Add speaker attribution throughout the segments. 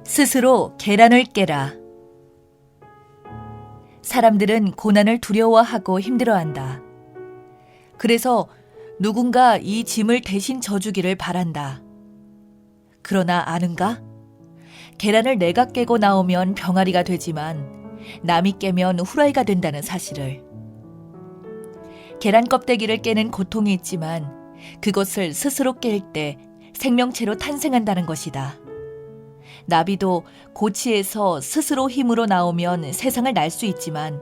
Speaker 1: 스스로 계란을 깨라. 사람들은 고난을 두려워하고 힘들어한다. 그래서 누군가 이 짐을 대신 져주기를 바란다. 그러나 아는가? 계란을 내가 깨고 나오면 병아리가 되지만 남이 깨면 후라이가 된다는 사실을. 계란 껍데기를 깨는 고통이 있지만 그것을 스스로 깰 때 생명체로 탄생한다는 것이다. 나비도 고치에서 스스로 힘으로 나오면 세상을 날 수 있지만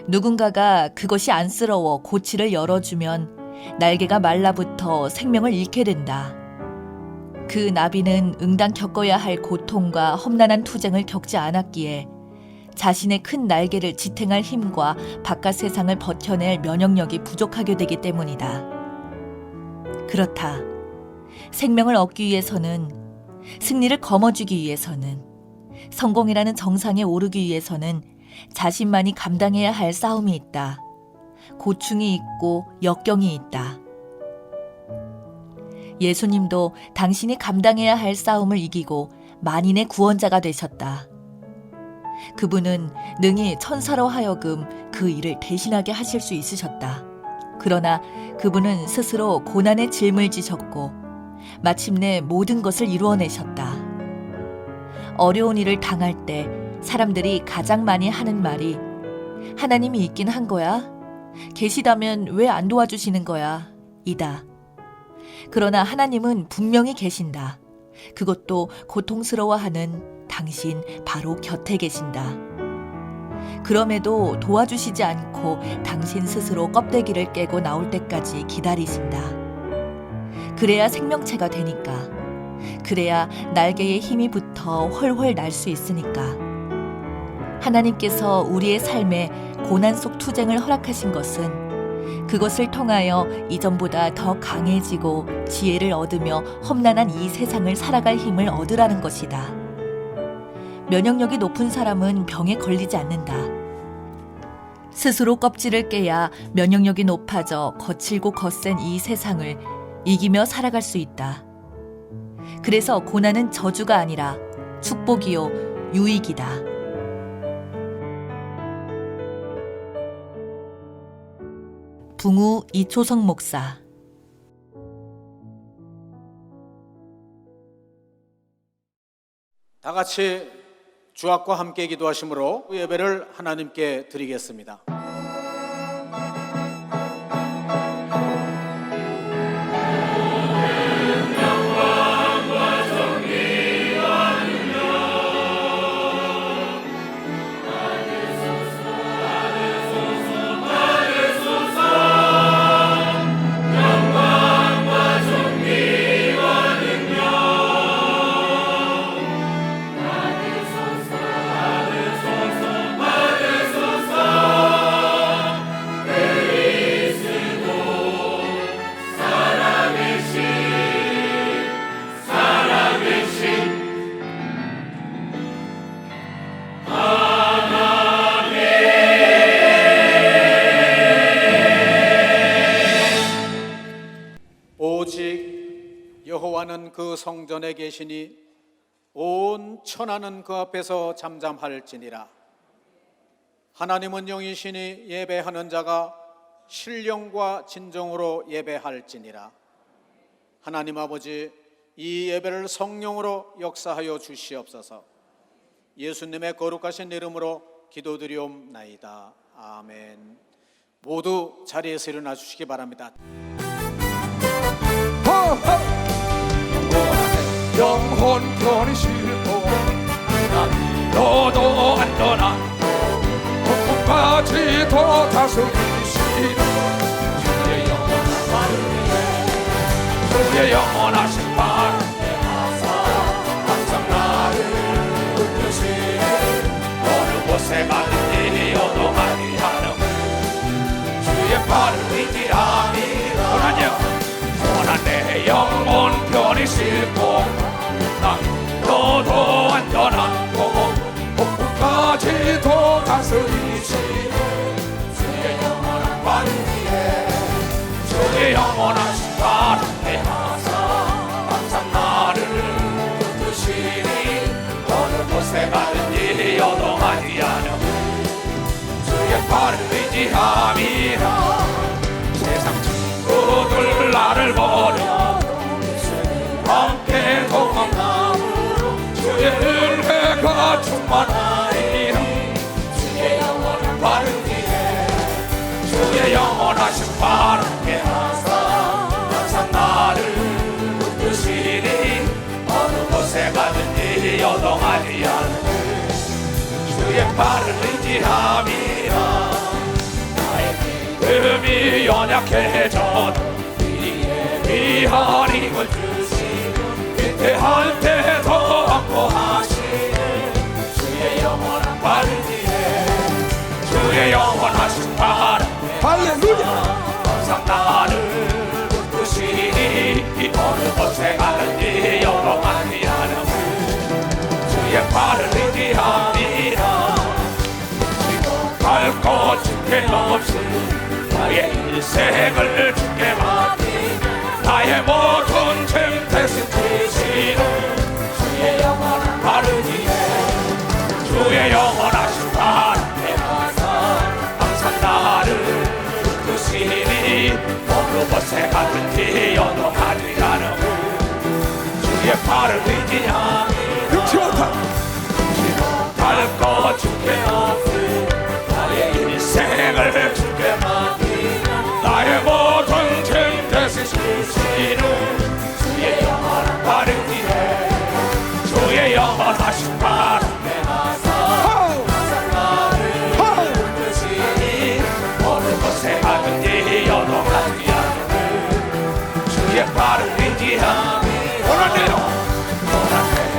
Speaker 1: 누군가가 그것이 안쓰러워 고치를 열어주면 날개가 말라붙어 생명을 잃게 된다. 그 나비는 응당 겪어야 할 고통과 험난한 투쟁을 겪지 않았기에 자신의 큰 날개를 지탱할 힘과 바깥 세상을 버텨낼 면역력이 부족하게 되기 때문이다. 그렇다. 생명을 얻기 위해서는, 승리를 거머쥐기 위해서는, 성공이라는 정상에 오르기 위해서는 자신만이 감당해야 할 싸움이 있다. 고충이 있고 역경이 있다. 예수님도 당신이 감당해야 할 싸움을 이기고 만인의 구원자가 되셨다. 그분은 능히 천사로 하여금 그 일을 대신하게 하실 수 있으셨다. 그러나 그분은 스스로 고난의 짐을 지셨고 마침내 모든 것을 이루어내셨다. 어려운 일을 당할 때 사람들이 가장 많이 하는 말이 하나님이 있긴 한 거야? 계시다면 왜 안 도와주시는 거야? 이다. 그러나 하나님은 분명히 계신다. 그것도 고통스러워하는 당신 바로 곁에 계신다. 그럼에도 도와주시지 않고 당신 스스로 껍데기를 깨고 나올 때까지 기다리신다. 그래야 생명체가 되니까. 그래야 날개에 힘이 붙어 훨훨 날 수 있으니까. 하나님께서 우리의 삶에 고난 속 투쟁을 허락하신 것은 그것을 통하여 이전보다 더 강해지고 지혜를 얻으며 험난한 이 세상을 살아갈 힘을 얻으라는 것이다. 면역력이 높은 사람은 병에 걸리지 않는다. 스스로 껍질을 깨야 면역력이 높아져 거칠고 거센 이 세상을 이기며 살아갈 수 있다. 그래서 고난은 저주가 아니라 축복이요 유익이다. 붕우 이초성 목사.
Speaker 2: 다 같이 주악과 함께 기도하심으로 예배를 하나님께 드리겠습니다. 오직 여호와는 그 성전에 계시니 온 천하는 그 앞에서 잠잠할지니라. 하나님은 영이시니 예배하는 자가 신령과 진정으로 예배할지니라. 하나님 아버지, 이 예배를 성령으로 역사하여 주시옵소서. 예수님의 거룩하신 이름으로 기도드리옵나이다. 아멘. 모두 자리에서 일어나 주시기 바랍니다.
Speaker 3: 영혼 편히 쉴고 너도 안전한 폭풍까지 더 다스리시는 주의 영원한 발 위에 주의 영원하신 발 항상 나를 붙드시는 어느 곳에 갈리어도 아니하는 주의 발을 의지함이라. 원한 내 영혼 편히 쉴고 너도 안전하고 폭풍까지도 다스리시는 주의 영원한 발 위에 주의 영원한 신발 하사 항상 나를 붙드시니 어느 같은지 요동하지 않는 주의 발을 의지함이라 마음이 연약해져도 위한 힘을 주시고 위태할 때도 안고하시는 주의 영원한 발 뒤에 주의 영원하신 발
Speaker 4: 할렐루야.
Speaker 3: 항상 나를 붙드시니 어느 곳에 가든지 요동하지 않음 주의 발을 의지합니다 갈 곳에 없음 나의 일생을 주께 맡기며 나의 모든 짐 대신 지시는 주의 영원한 발을 위해 주의 영원하신 발에 가서 항상 나를 붙드시니 어느 곳에 가든지 요동하지 않음 주의 발을 의지하며
Speaker 4: 능치 못한
Speaker 3: 갈 주께 없음 나의 일생을 주께 맡기며 나의 모든 짐 대신 지시는 주의 영원한 발을 위해 주의 영원하신 발에 가서 항상 나를 붙드시니 어느 곳에 가든지 요동하지 않는 주의 발을 의지하며 오늘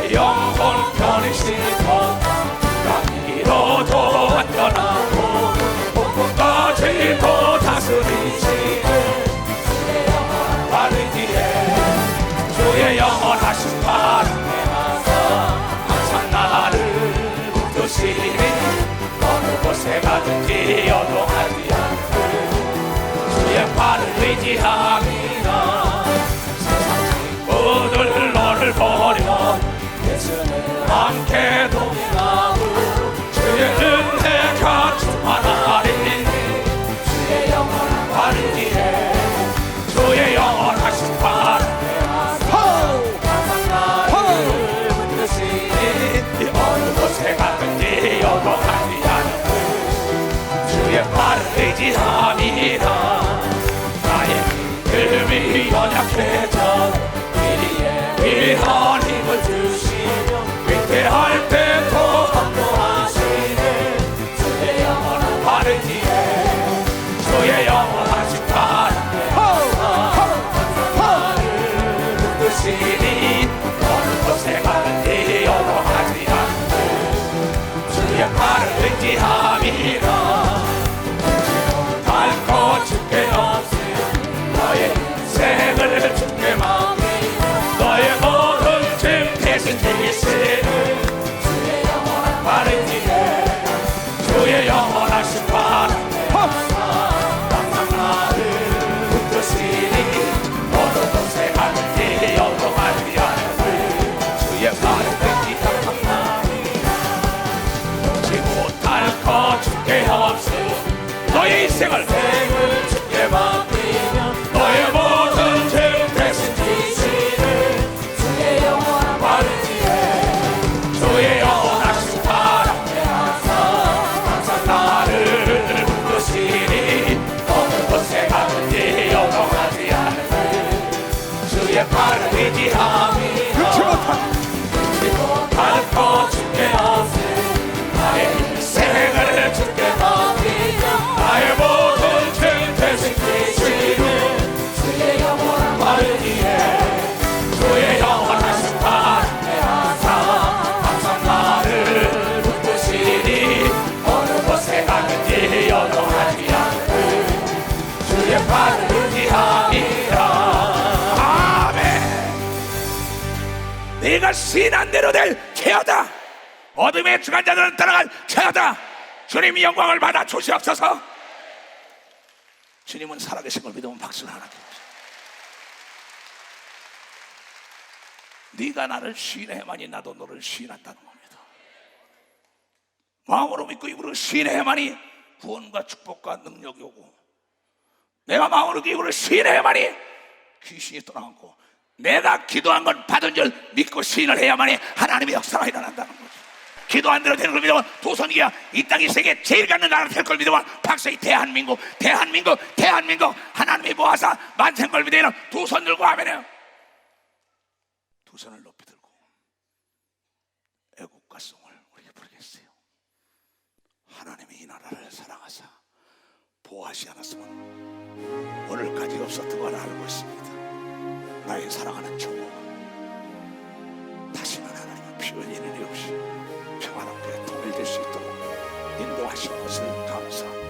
Speaker 3: 내 영혼 편이시고 강이로도 안전하고 복음까지도 다스리시는 주의 영원한 발을 뒤에 주의 영원하신 발에 가서 항상 나를 붙드시니 어느 곳에 가든지 요동하지 않는 주의 발을 의지합니다 세상 친구들 너를 보려 예수는 함께 동행하고 주의 은혜가 충만하리 주의 영원한 발을 뒤에 주의 영원하신 발에 가서 항상 나를 붙드시니 어느 곳에 가든지 요동하지 않는 주의 발을 의지함이라 나의 믿음이 연약해져 위한 힘을 주시며 위태할 때도 함께하시는 주의 영원한 발을 뒤에 주의 영원하신 발에 나를 붙드시니 어느 곳에 가든지 요동하지 않는 주의 발을 의지함이라 갈 곳 주께 없음 너의 인생을 주께 맡기며 너의 모든 짐 대신 지시는 주의 영원한 발을 뒤에 주의 영원하신 발에 항상 나를 붙드시니 어느 곳에 가든지 요동하지 않는 주의 발을 의지함이라 놓지 못할 것 주께 없음 너의 인생을 주께 맡기며 너의 모든 짐 대신 지시는 주의 영원한 발을 뒤에 주의 영원하신 발에 가서 항상 나를 붙드시니 어느 곳에 가든지 요동하지 않는 주의 발을 의지함이라 놓지 못할 것 주께 없음 나의 일생을 주께 맡기며 나의 모든 짐 대신 지시는 주의 영원한 발을 뒤에 주의 영원하신 발에 가서 항상 나를 붙드시니 어느 곳에 가든지 요동하지 않는 주의 발을 의지함이라 아멘. 네가 신한 대로 될 케어다 어둠의 주관자들은 따라갈 케어다 주님이 영광을 받아 주시옵소서. 주님은 살아계신 걸 믿으면 박수를 하나 드립니다. 네가 나를 시인해야만이 나도 너를 시인한다는 겁니다. 마음으로 믿고 입으로 시인해야만이 구원과 축복과 능력이 오고 내가 마음으로 입으로 시인해야만이 귀신이 떠나고 내가 기도한 건 받은 줄 믿고 시인을 해야만이 하나님의 역사가 일어난다는 거죠. 기도한 대로 되는 걸 믿으면 조선이야 이 땅이 세계 제일 갖는 나라 될 걸 믿으면 박사의 대한민국 하나님이 모아서 만생 걸 믿으면 두 손 들고 하면은 두 손을 높이 들고 사랑했어요. 하나님이 이 나라를 사랑하사 보호하지 않았으면 오늘까지 없었던 걸 알고 있습니다. 나의 사랑하는 조국, 다시는 하나님의 피흘리는 일 없이 평안하게 통일될 수 있도록 인도하신 것을 감사합니다.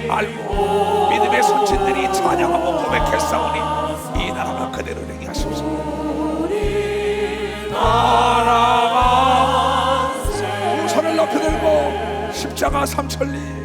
Speaker 3: 알고 믿음의 선진들이 찬양하고 고백했사오니 이 나라가 그대로 되게 하소서. 나라가 두 손을 높이 들고 십자가 삼천리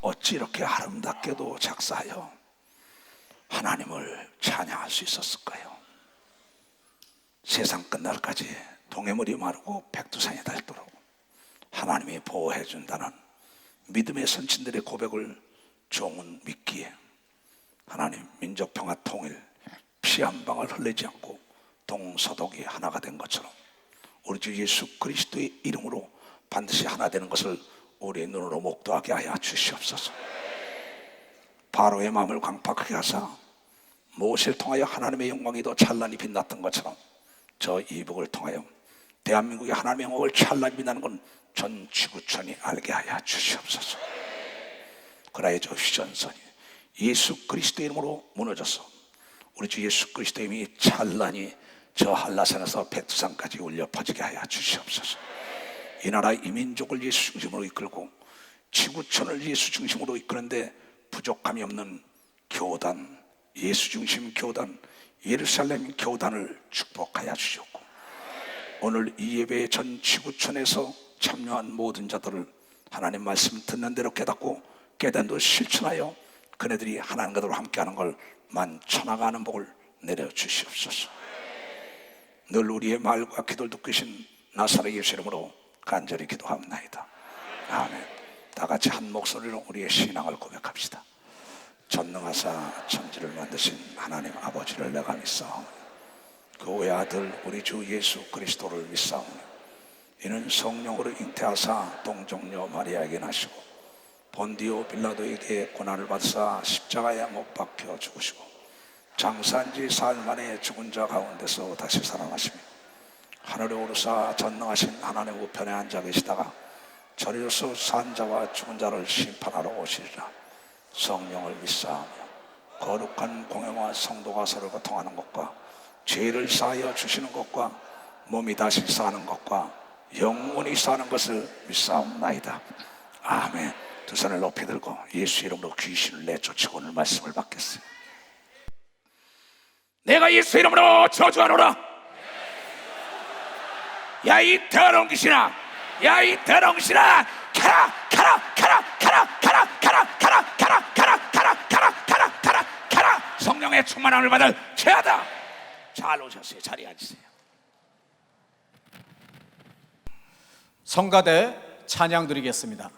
Speaker 3: 어찌 이렇게 아름답게도 작사하여 하나님을 찬양할 수 있었을까요? 세상 끝날까지 동해물이 마르고 백두산이 닳도록 하나님이 보호해 준다는 믿음의 선친들의 고백을 종은 믿기에 하나님 민족 평화 통일 피 한 방울 흘리지 않고 동서독이 하나가 된 것처럼 우리 주 예수 그리스도의 이름으로 반드시 하나 되는 것을 우리의 눈으로 목도하게 하여 주시옵소서. 바로의 마음을 광팍하게 하사 모세를 통하여 하나님의 영광이 더 찬란히 빛났던 것처럼 저 이북을 통하여 대한민국의 하나님의 영광을 찬란히 빛나는 건 전 지구촌이 알게 하여 주시옵소서. 그라의 저 휴전선이 예수 그리스도의 이름으로 무너져서 우리 주 예수 그리스도의 이름이 찬란히 저 한라산에서 백두산까지 울려 퍼지게 하여 주시옵소서. 이 나라 이민족을 예수 중심으로 이끌고 지구촌을 예수 중심으로 이끄는데 부족함이 없는 교단, 예수 중심 교단, 예루살렘 교단을 축복하여 주셨고 오늘 이 예배의 전 지구촌에서 참여한 모든 자들을 하나님 말씀 듣는 대로 깨닫고 깨닫는 대로 실천하여 그네들이 하나님과도 함께하는 걸 만천하가 는 복을 내려주시옵소서. 늘 우리의 말과 기도를 듣고 계신 나사렛 예수 이름으로 간절히 기도합나이다. 아멘. 다 같이 한 목소리로 우리의 신앙을 고백합시다. 전능하사 천지를 만드신 하나님 아버지를 내가 믿사오니 그 외아들 우리 주 예수 그리스도를 믿사오니 이는 성령으로 잉태하사 동정녀 마리아에게 나시고 본디오 빌라도에게 고난을 받으사 십자가에 못 박혀 죽으시고 장사한 지 사흘 만에 죽은 자 가운데서 다시 살아나시며 하늘에 오르사 전능하신 하나님 우편에 앉아 계시다가 저리로서 산 자와 죽은 자를 심판하러 오시리라. 성령을 믿사오며 거룩한 공회와 성도가 서로 고통하는 것과 죄를 사하여 주시는 것과 몸이 다시 사는 것과 영원히 사는 것을 믿사옵나이다. 아멘. 두 손을 높이 들고 예수 이름으로 귀신을 내쫓고 오늘 말씀을 받겠습니다. 내가 예수 이름으로 저주하노라. 야 이 더러운 귀신아, 야 이 더러운 귀신아, 가라 가라 가라 가라 가라 가라 가라 가라 가라 가라 가라 가라 가라 가라. 성령의 충만함을 받을 죄하다. 잘 오셨어요. 자리에 앉으세요.
Speaker 2: 성가대 찬양 드리겠습니다.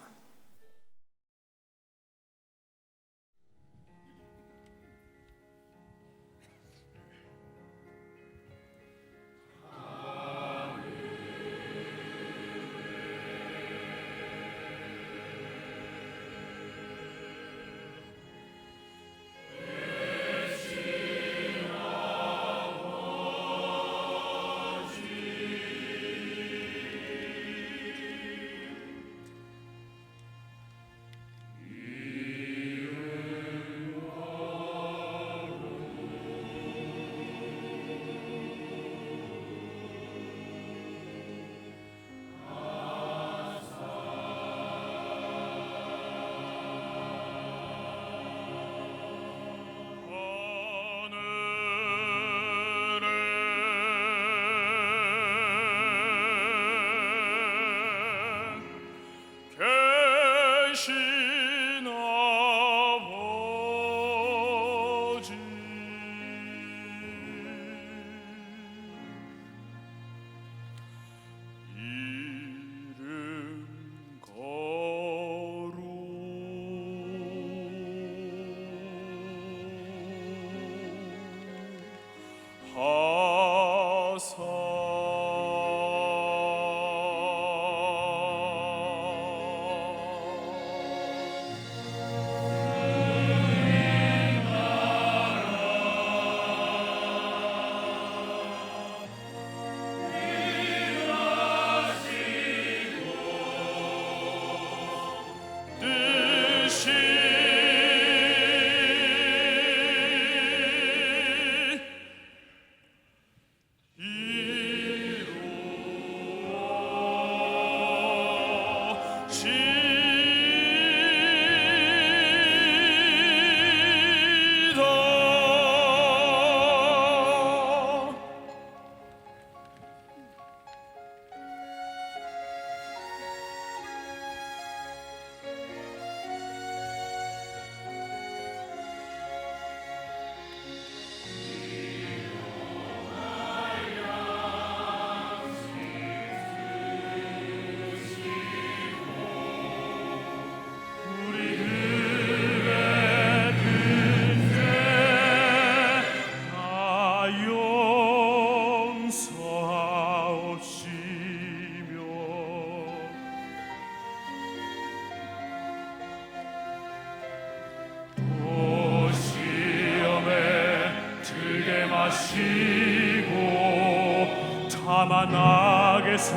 Speaker 5: 다만 악에서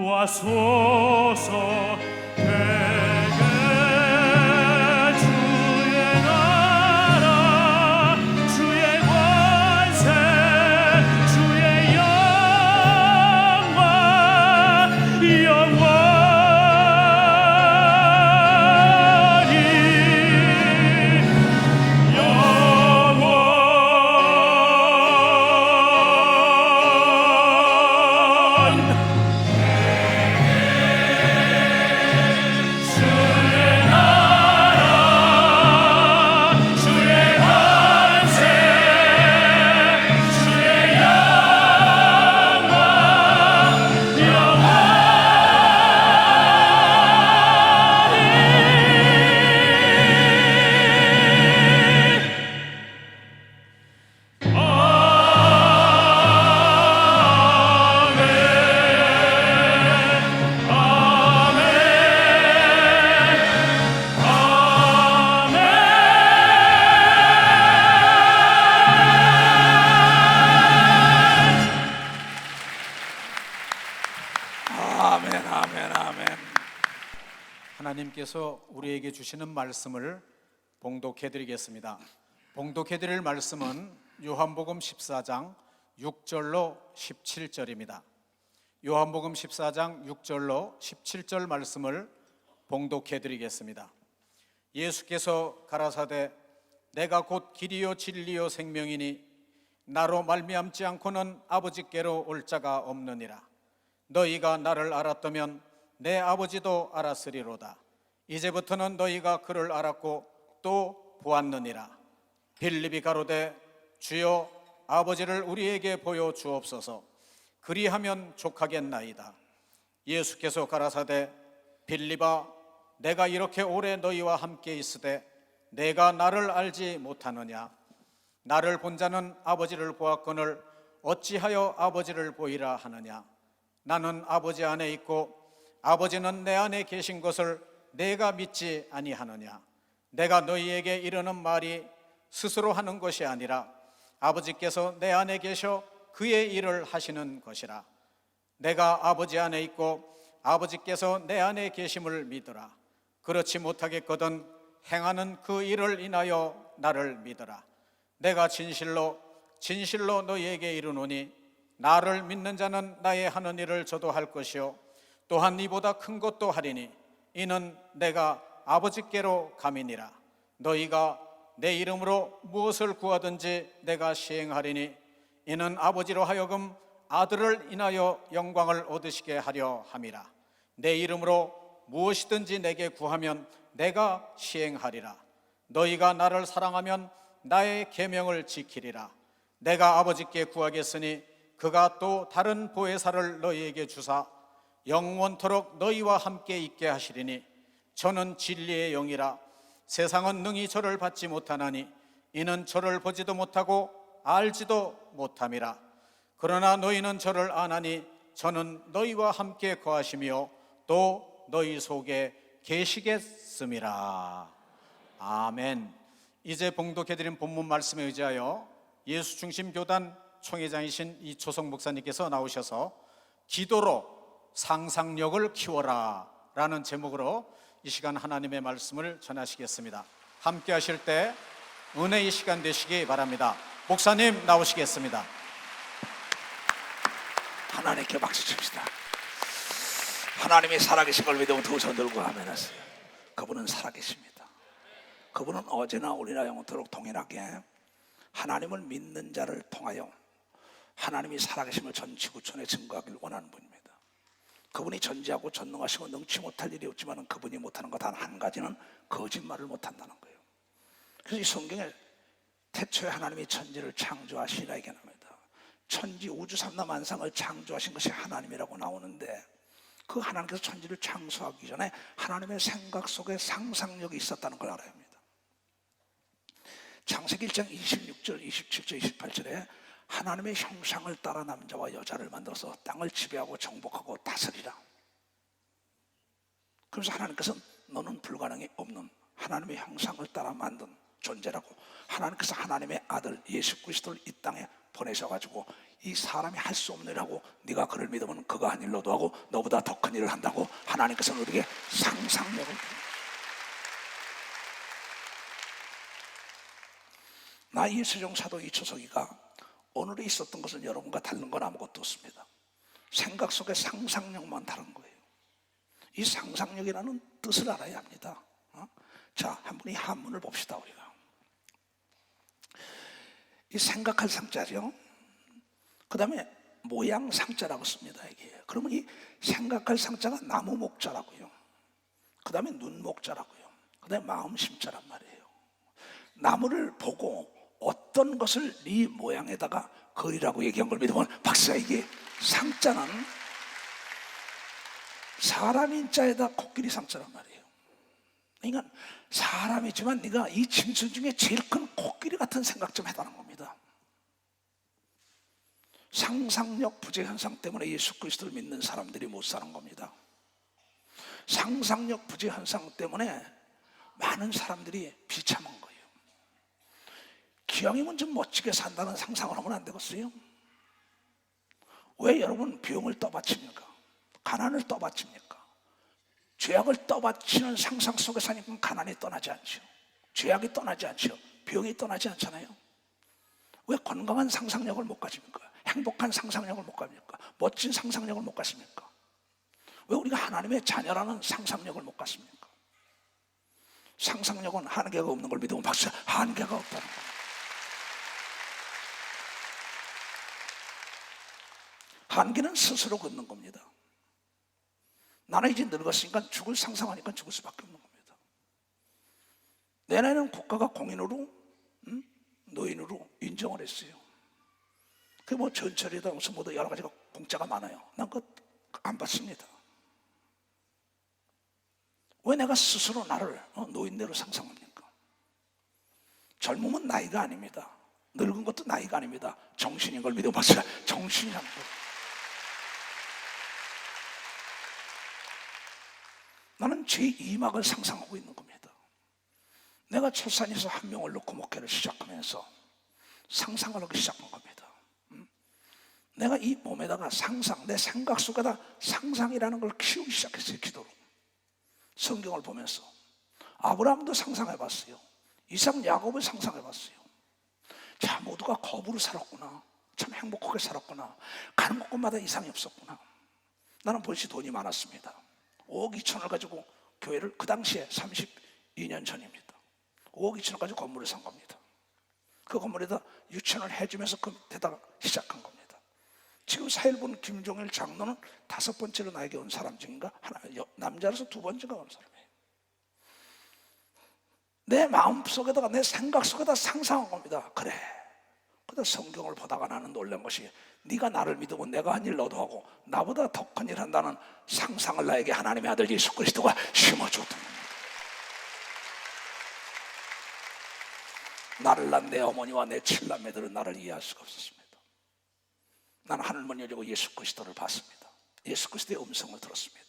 Speaker 5: 구하소서. 내게 주의 나라 주의 권세 주의 영광 영원히
Speaker 3: 아멘, 아멘.
Speaker 2: 하나님께서 우리에게 주시는 말씀을 봉독해 드리겠습니다. 봉독해 드릴 말씀은 요한복음 14장 6절로 17절입니다. 요한복음 14장 6절로 17절 말씀을 봉독해 드리겠습니다. 예수께서 가라사대 내가 곧 길이요 진리요 생명이니 나로 말미암지 않고는 아버지께로 올 자가 없느니라. 너희가 나를 알았다면 내 아버지도 알았으리로다. 이제부터는 너희가 그를 알았고 또 보았느니라. 빌립이 가로되 주여 아버지를 우리에게 보여 주옵소서. 그리하면 족하겠나이다. 예수께서 가라사대 빌립아 내가 이렇게 오래 너희와 함께 있으되 내가 나를 알지 못하느냐. 나를 본 자는 아버지를 보았거늘 어찌하여 아버지를 보이라 하느냐. 나는 아버지 안에 있고 아버지는 내 안에 계신 것을 내가 믿지 아니하느냐. 내가 너희에게 이르는 말이 스스로 하는 것이 아니라 아버지께서 내 안에 계셔 그의 일을 하시는 것이라. 내가 아버지 안에 있고 아버지께서 내 안에 계심을 믿으라. 그렇지 못하겠거든 행하는 그 일을 인하여 나를 믿으라. 내가 진실로 너희에게 이르노니 나를 믿는 자는 나의 하는 일을 저도 할 것이요 또한 이보다 큰 것도 하리니 이는 내가 아버지께로 감이니라. 너희가 내 이름으로 무엇을 구하든지 내가 시행하리니 이는 아버지로 하여금 아들을 인하여 영광을 얻으시게 하려 함이라. 내 이름으로 무엇이든지 내게 구하면 내가 시행하리라. 너희가 나를 사랑하면 나의 계명을 지키리라. 내가 아버지께 구하겠으니 그가 또 다른 보혜사를 너희에게 주사 영원토록 너희와 함께 있게 하시리니 저는 진리의 영이라. 세상은 능히 저를 받지 못하나니 이는 저를 보지도 못하고 알지도 못함이라. 그러나 너희는 저를 아나니 저는 너희와 함께 거하시며 또 너희 속에 계시겠음이라. 아멘. 이제 봉독해드린 본문 말씀에 의지하여 예수 중심 교단 총회장이신 이초성 목사님께서 나오셔서 기도로 상상력을 키워라 라는 제목으로 이 시간 하나님의 말씀을 전하시겠습니다. 함께 하실 때 은혜의 시간 되시기 바랍니다. 목사님 나오시겠습니다.
Speaker 3: 하나님께 박수 칩시다. 하나님이 살아계신 걸 믿으면 두 손 들고 아멘하세요. 그분은 살아계십니다. 그분은 어제나 오늘이나 영원토록 동일하게 하나님을 믿는 자를 통하여 하나님이 살아계심을 전 지구촌에 증거하길 원하는 분입니다. 그분이 전지하고 전능하시고 능치 못할 일이 없지만 그분이 못하는 것 단 한 가지는 거짓말을 못한다는 거예요. 그래서 이 성경에 태초에 하나님이 천지를 창조하시라 얘기합니다. 천지 우주 삼라 만상을 창조하신 것이 하나님이라고 나오는데 그 하나님께서 천지를 창조하기 전에 하나님의 생각 속에 상상력이 있었다는 걸 알아야 합니다. 창세기 1장 26절, 27절, 28절에 하나님의 형상을 따라 남자와 여자를 만들어서 땅을 지배하고 정복하고 다스리라. 그래서 하나님께서 너는 불가능이 없는 하나님의 형상을 따라 만든 존재라고 하나님께서 하나님의 아들 예수 그리스도를 이 땅에 보내셔가지고 이 사람이 할 수 없는 일하고 네가 그를 믿으면 그가 한 일로도 하고 너보다 더 큰 일을 한다고 하나님께서는 우리에게 상상력을 줍니다. 나 예수종 사도 이초석이가 오늘에 있었던 것은 여러분과 다른 건 아무것도 없습니다. 생각 속에 상상력만 다른 거예요. 이 상상력이라는 뜻을 알아야 합니다. 자, 한번 이 한문을 봅시다. 우리가 이 생각할 상자죠. 그 다음에 모양 상자라고 씁니다. 이게 그러면 이 생각할 상자가 나무 목자라고요. 그 다음에 눈 목자라고요. 그 다음에 마음 심자란 말이에요. 나무를 보고 어떤 것을 네 모양에다가 그리라고 얘기한 걸 믿으면 박사 이게 상자는 사람 인자에다 코끼리 상자란 말이에요. 그러니까 사람이지만 네가 이 짐승 중에 제일 큰 코끼리 같은 생각 좀 해달라는 겁니다. 상상력 부재 현상 때문에 예수 그리스도를 믿는 사람들이 못 사는 겁니다. 상상력 부재 현상 때문에 많은 사람들이 비참한 거예요. 기왕이면 좀 멋지게 산다는 상상을 하면 안 되겠어요? 왜 여러분 비용을 떠받칩니까? 가난을 떠받칩니까? 죄악을 떠받치는 상상 속에 사니까 가난이 떠나지 않죠. 죄악이 떠나지 않죠. 병이 떠나지 않잖아요. 왜 건강한 상상력을 못 가집니까? 행복한 상상력을 못 가집니까? 멋진 상상력을 못 가십니까? 왜 우리가 하나님의 자녀라는 상상력을 못 갖습니까? 상상력은 한계가 없는 걸 믿으면 박수. 한계가 없다는 거예요. 한계는 스스로 걷는 겁니다. 나는 이제 늙었으니까 죽을 상상하니까 죽을 수밖에 없는 겁니다. 내 나이는 국가가 공인으로 노인으로 인정을 했어요. 그 뭐 전철이다 무슨 뭐도 여러 가지가 공짜가 많아요. 난 그거 안 받습니다. 왜 내가 스스로 나를 노인대로 상상합니까? 젊음은 나이가 아닙니다. 늙은 것도 나이가 아닙니다. 정신인 걸 믿어봤어요. 정신이라는 거. 나는 제2막을 상상하고 있는 겁니다. 내가 철산에서 한 명을 놓고 목회를 시작하면서 상상을 하기 시작한 겁니다. 내가 이 몸에다가 상상, 내 생각 속에다 상상이라는 걸 키우기 시작했어요. 기도로. 성경을 보면서 아브라함도 상상해봤어요. 이삭, 야곱을 상상해봤어요. 자, 모두가 거부로 살았구나. 참 행복하게 살았구나. 가는 곳곳마다 이상이 없었구나. 나는 벌써 돈이 많았습니다. 5억 2천을 가지고 교회를, 그 당시에 32년 전입니다. 5억 2천을 가지고 건물을 산 겁니다. 그 건물에다 유치원을 해주면서 그 밑에다가 시작한 겁니다. 지금 사일본 김종일 장로는 5번째로 나에게 온 사람 중인가? 남자로서 2번째가 온 사람이에요. 내 마음속에다가, 내 생각 속에다 상상한 겁니다. 그래. 그런데 성경을 보다가 나는 놀란 것이, 네가 나를 믿으면 내가 한 일 너도 하고 나보다 더 큰 일 한다는 상상을 나에게 하나님의 아들 예수 그리스도가 심어줬던 겁니다. 나를 낳은 내 어머니와 내 칠남매들은 나를 이해할 수가 없었습니다. 나는 하늘문 열리고 예수 그리스도를 봤습니다. 예수 그리스도의 음성을 들었습니다.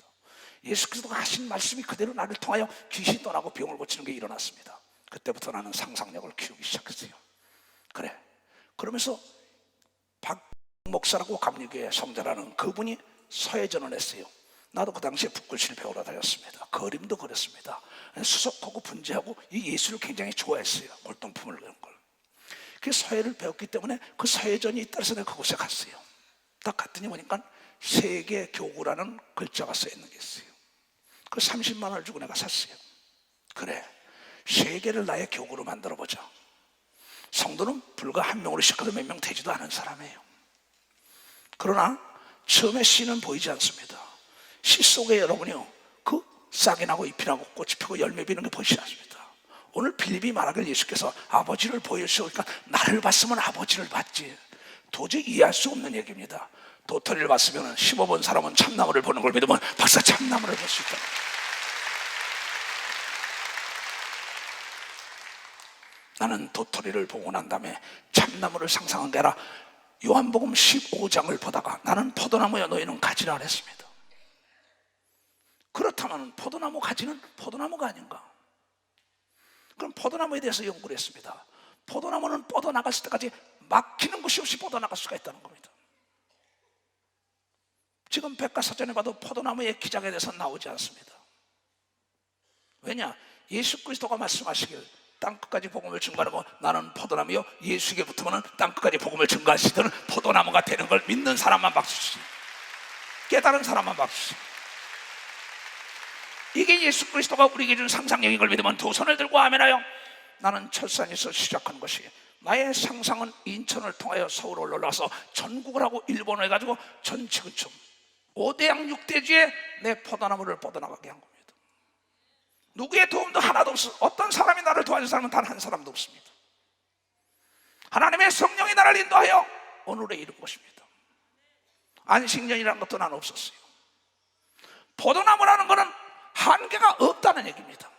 Speaker 3: 예수 그리스도가 하신 말씀이 그대로 나를 통하여 귀신이 떠나고 병을 고치는 게 일어났습니다. 그때부터 나는 상상력을 키우기 시작했어요. 그래. 그러면서 박 목사라고 감리교회 성자라는 그분이 서예전을 했어요. 나도 그 당시에 붓글씨를 배우러 다녔습니다. 그림도 그렸습니다. 수석하고 분재하고 이 예술을 굉장히 좋아했어요. 골동품을 그런 걸. 그 서예를 배웠기 때문에 그 서예전이 있다 해서 내가 그곳에 갔어요. 딱 갔더니 보니까 세계교구라는 글자가 써있는 게 있어요. 그 30만 원을 주고 내가 샀어요. 그래, 세계를 나의 교구로 만들어보자. 성도는 불과 한 명으로 시작해도 몇 명 되지도 않은 사람이에요. 그러나 처음에 씨는 보이지 않습니다. 씨 속에 여러분이요, 그 싹이 나고 잎이 나고 꽃이 피고 열매 비는 게 보이지 않습니다. 오늘 빌립이 말하길 예수께서 아버지를 보여주시니까 나를 봤으면 아버지를 봤지. 도저히 이해할 수 없는 얘기입니다. 도토리를 봤으면 15번 사람은 참나무를 보는 걸 믿으면 박사 참나무를 볼 수 있다. 나는 도토리를 보고 난 다음에 참나무를 상상한 게 아니라 요한복음 15장을 보다가 나는 포도나무야 너희는 가지라 했습니다. 그렇다면 포도나무 가지는 포도나무가 아닌가? 그럼 포도나무에 대해서 연구를 했습니다. 포도나무는 뻗어나갔을 때까지 막히는 곳이 없이 뻗어나갈 수가 있다는 겁니다. 지금 백과사전에 봐도 포도나무의 기장에 대해서 나오지 않습니다. 왜냐? 예수 그리스도가 말씀하시길 땅끝까지 복음을 증거하고 나는 포도나무요 예수에게 붙으면 땅끝까지 복음을 증거하시던 포도나무가 되는 걸 믿는 사람만 박수 치지, 깨달은 사람만 박수 치지. 이게 예수 그리스도가 우리에게 준 상상력인 걸 믿으면 두 손을 들고 아멘하여. 나는 철산에서 시작한 것이, 나의 상상은 인천을 통하여 서울을 올라와서 전국을 하고 일본을 해가지고 전 지구촌 5대양 6대지에 내 포도나무를 뻗어나가게 한 겁니다. 누구의 도움도 하나도 없어. 어떤 사람이 나를 도와줄 사람은 단 한 사람도 없습니다. 하나님의 성령이 나를 인도하여 오늘에 이른 것입니다. 안식년이라는 것도 난 없었어요. 포도나무라는 것은 한계가 없다는 얘기입니다.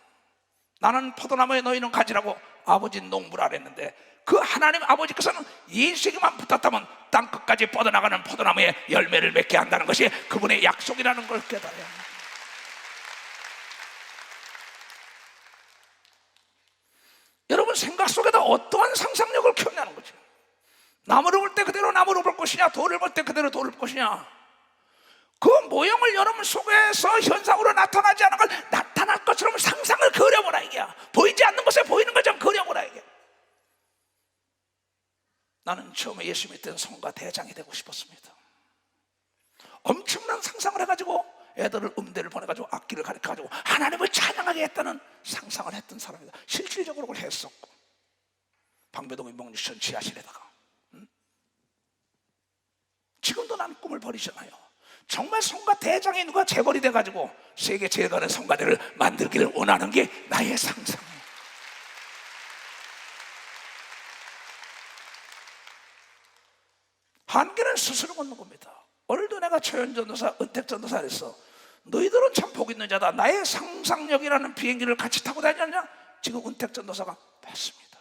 Speaker 3: 나는 포도나무에 너희는 가지라고 아버지 농부라 그랬는데, 그 하나님 아버지께서는 예수에게만 붙었다면 땅끝까지 뻗어나가는 포도나무에 열매를 맺게 한다는 것이 그분의 약속이라는 걸 깨달아야 합니다. 여러분 생각 속에다 어떠한 상상력을 키우냐는 거죠. 나무를 볼 때 그대로 나무를 볼 것이냐, 돌을 볼 때 그대로 돌을 볼 것이냐. 그 모형을 여러분 속에서 현상으로 나타나지 않은 걸 나타날 것처럼 상상을 그려보라 이게야. 보이지 않는 것에 보이는 것 좀 그려보라 이게. 나는 처음에 예수 믿을 때는 성가 대장이 되고 싶었습니다. 엄청난 상상을 해가지고 애들을 음대를 보내가지고 악기를 가르쳐가지고 하나님을 찬양하게 했다는 상상을 했던 사람이다. 실질적으로 그걸 했었고, 방배동 임목유치원 지하실에다가 지금도 나는 꿈을 버리잖아요. 정말 성가 대장이 누가 재벌이 돼가지고 세계 제일 가는 성가대를 만들기를 원하는 게 나의 상상이에요. 한계는 스스로 걷는 겁니다. 오늘도 내가 최연전도사, 은택전도사를 했어. 너희들은 참 복 있는 자다. 나의 상상력이라는 비행기를 같이 타고 다녔냐? 지금 은택전도사가 맞습니다.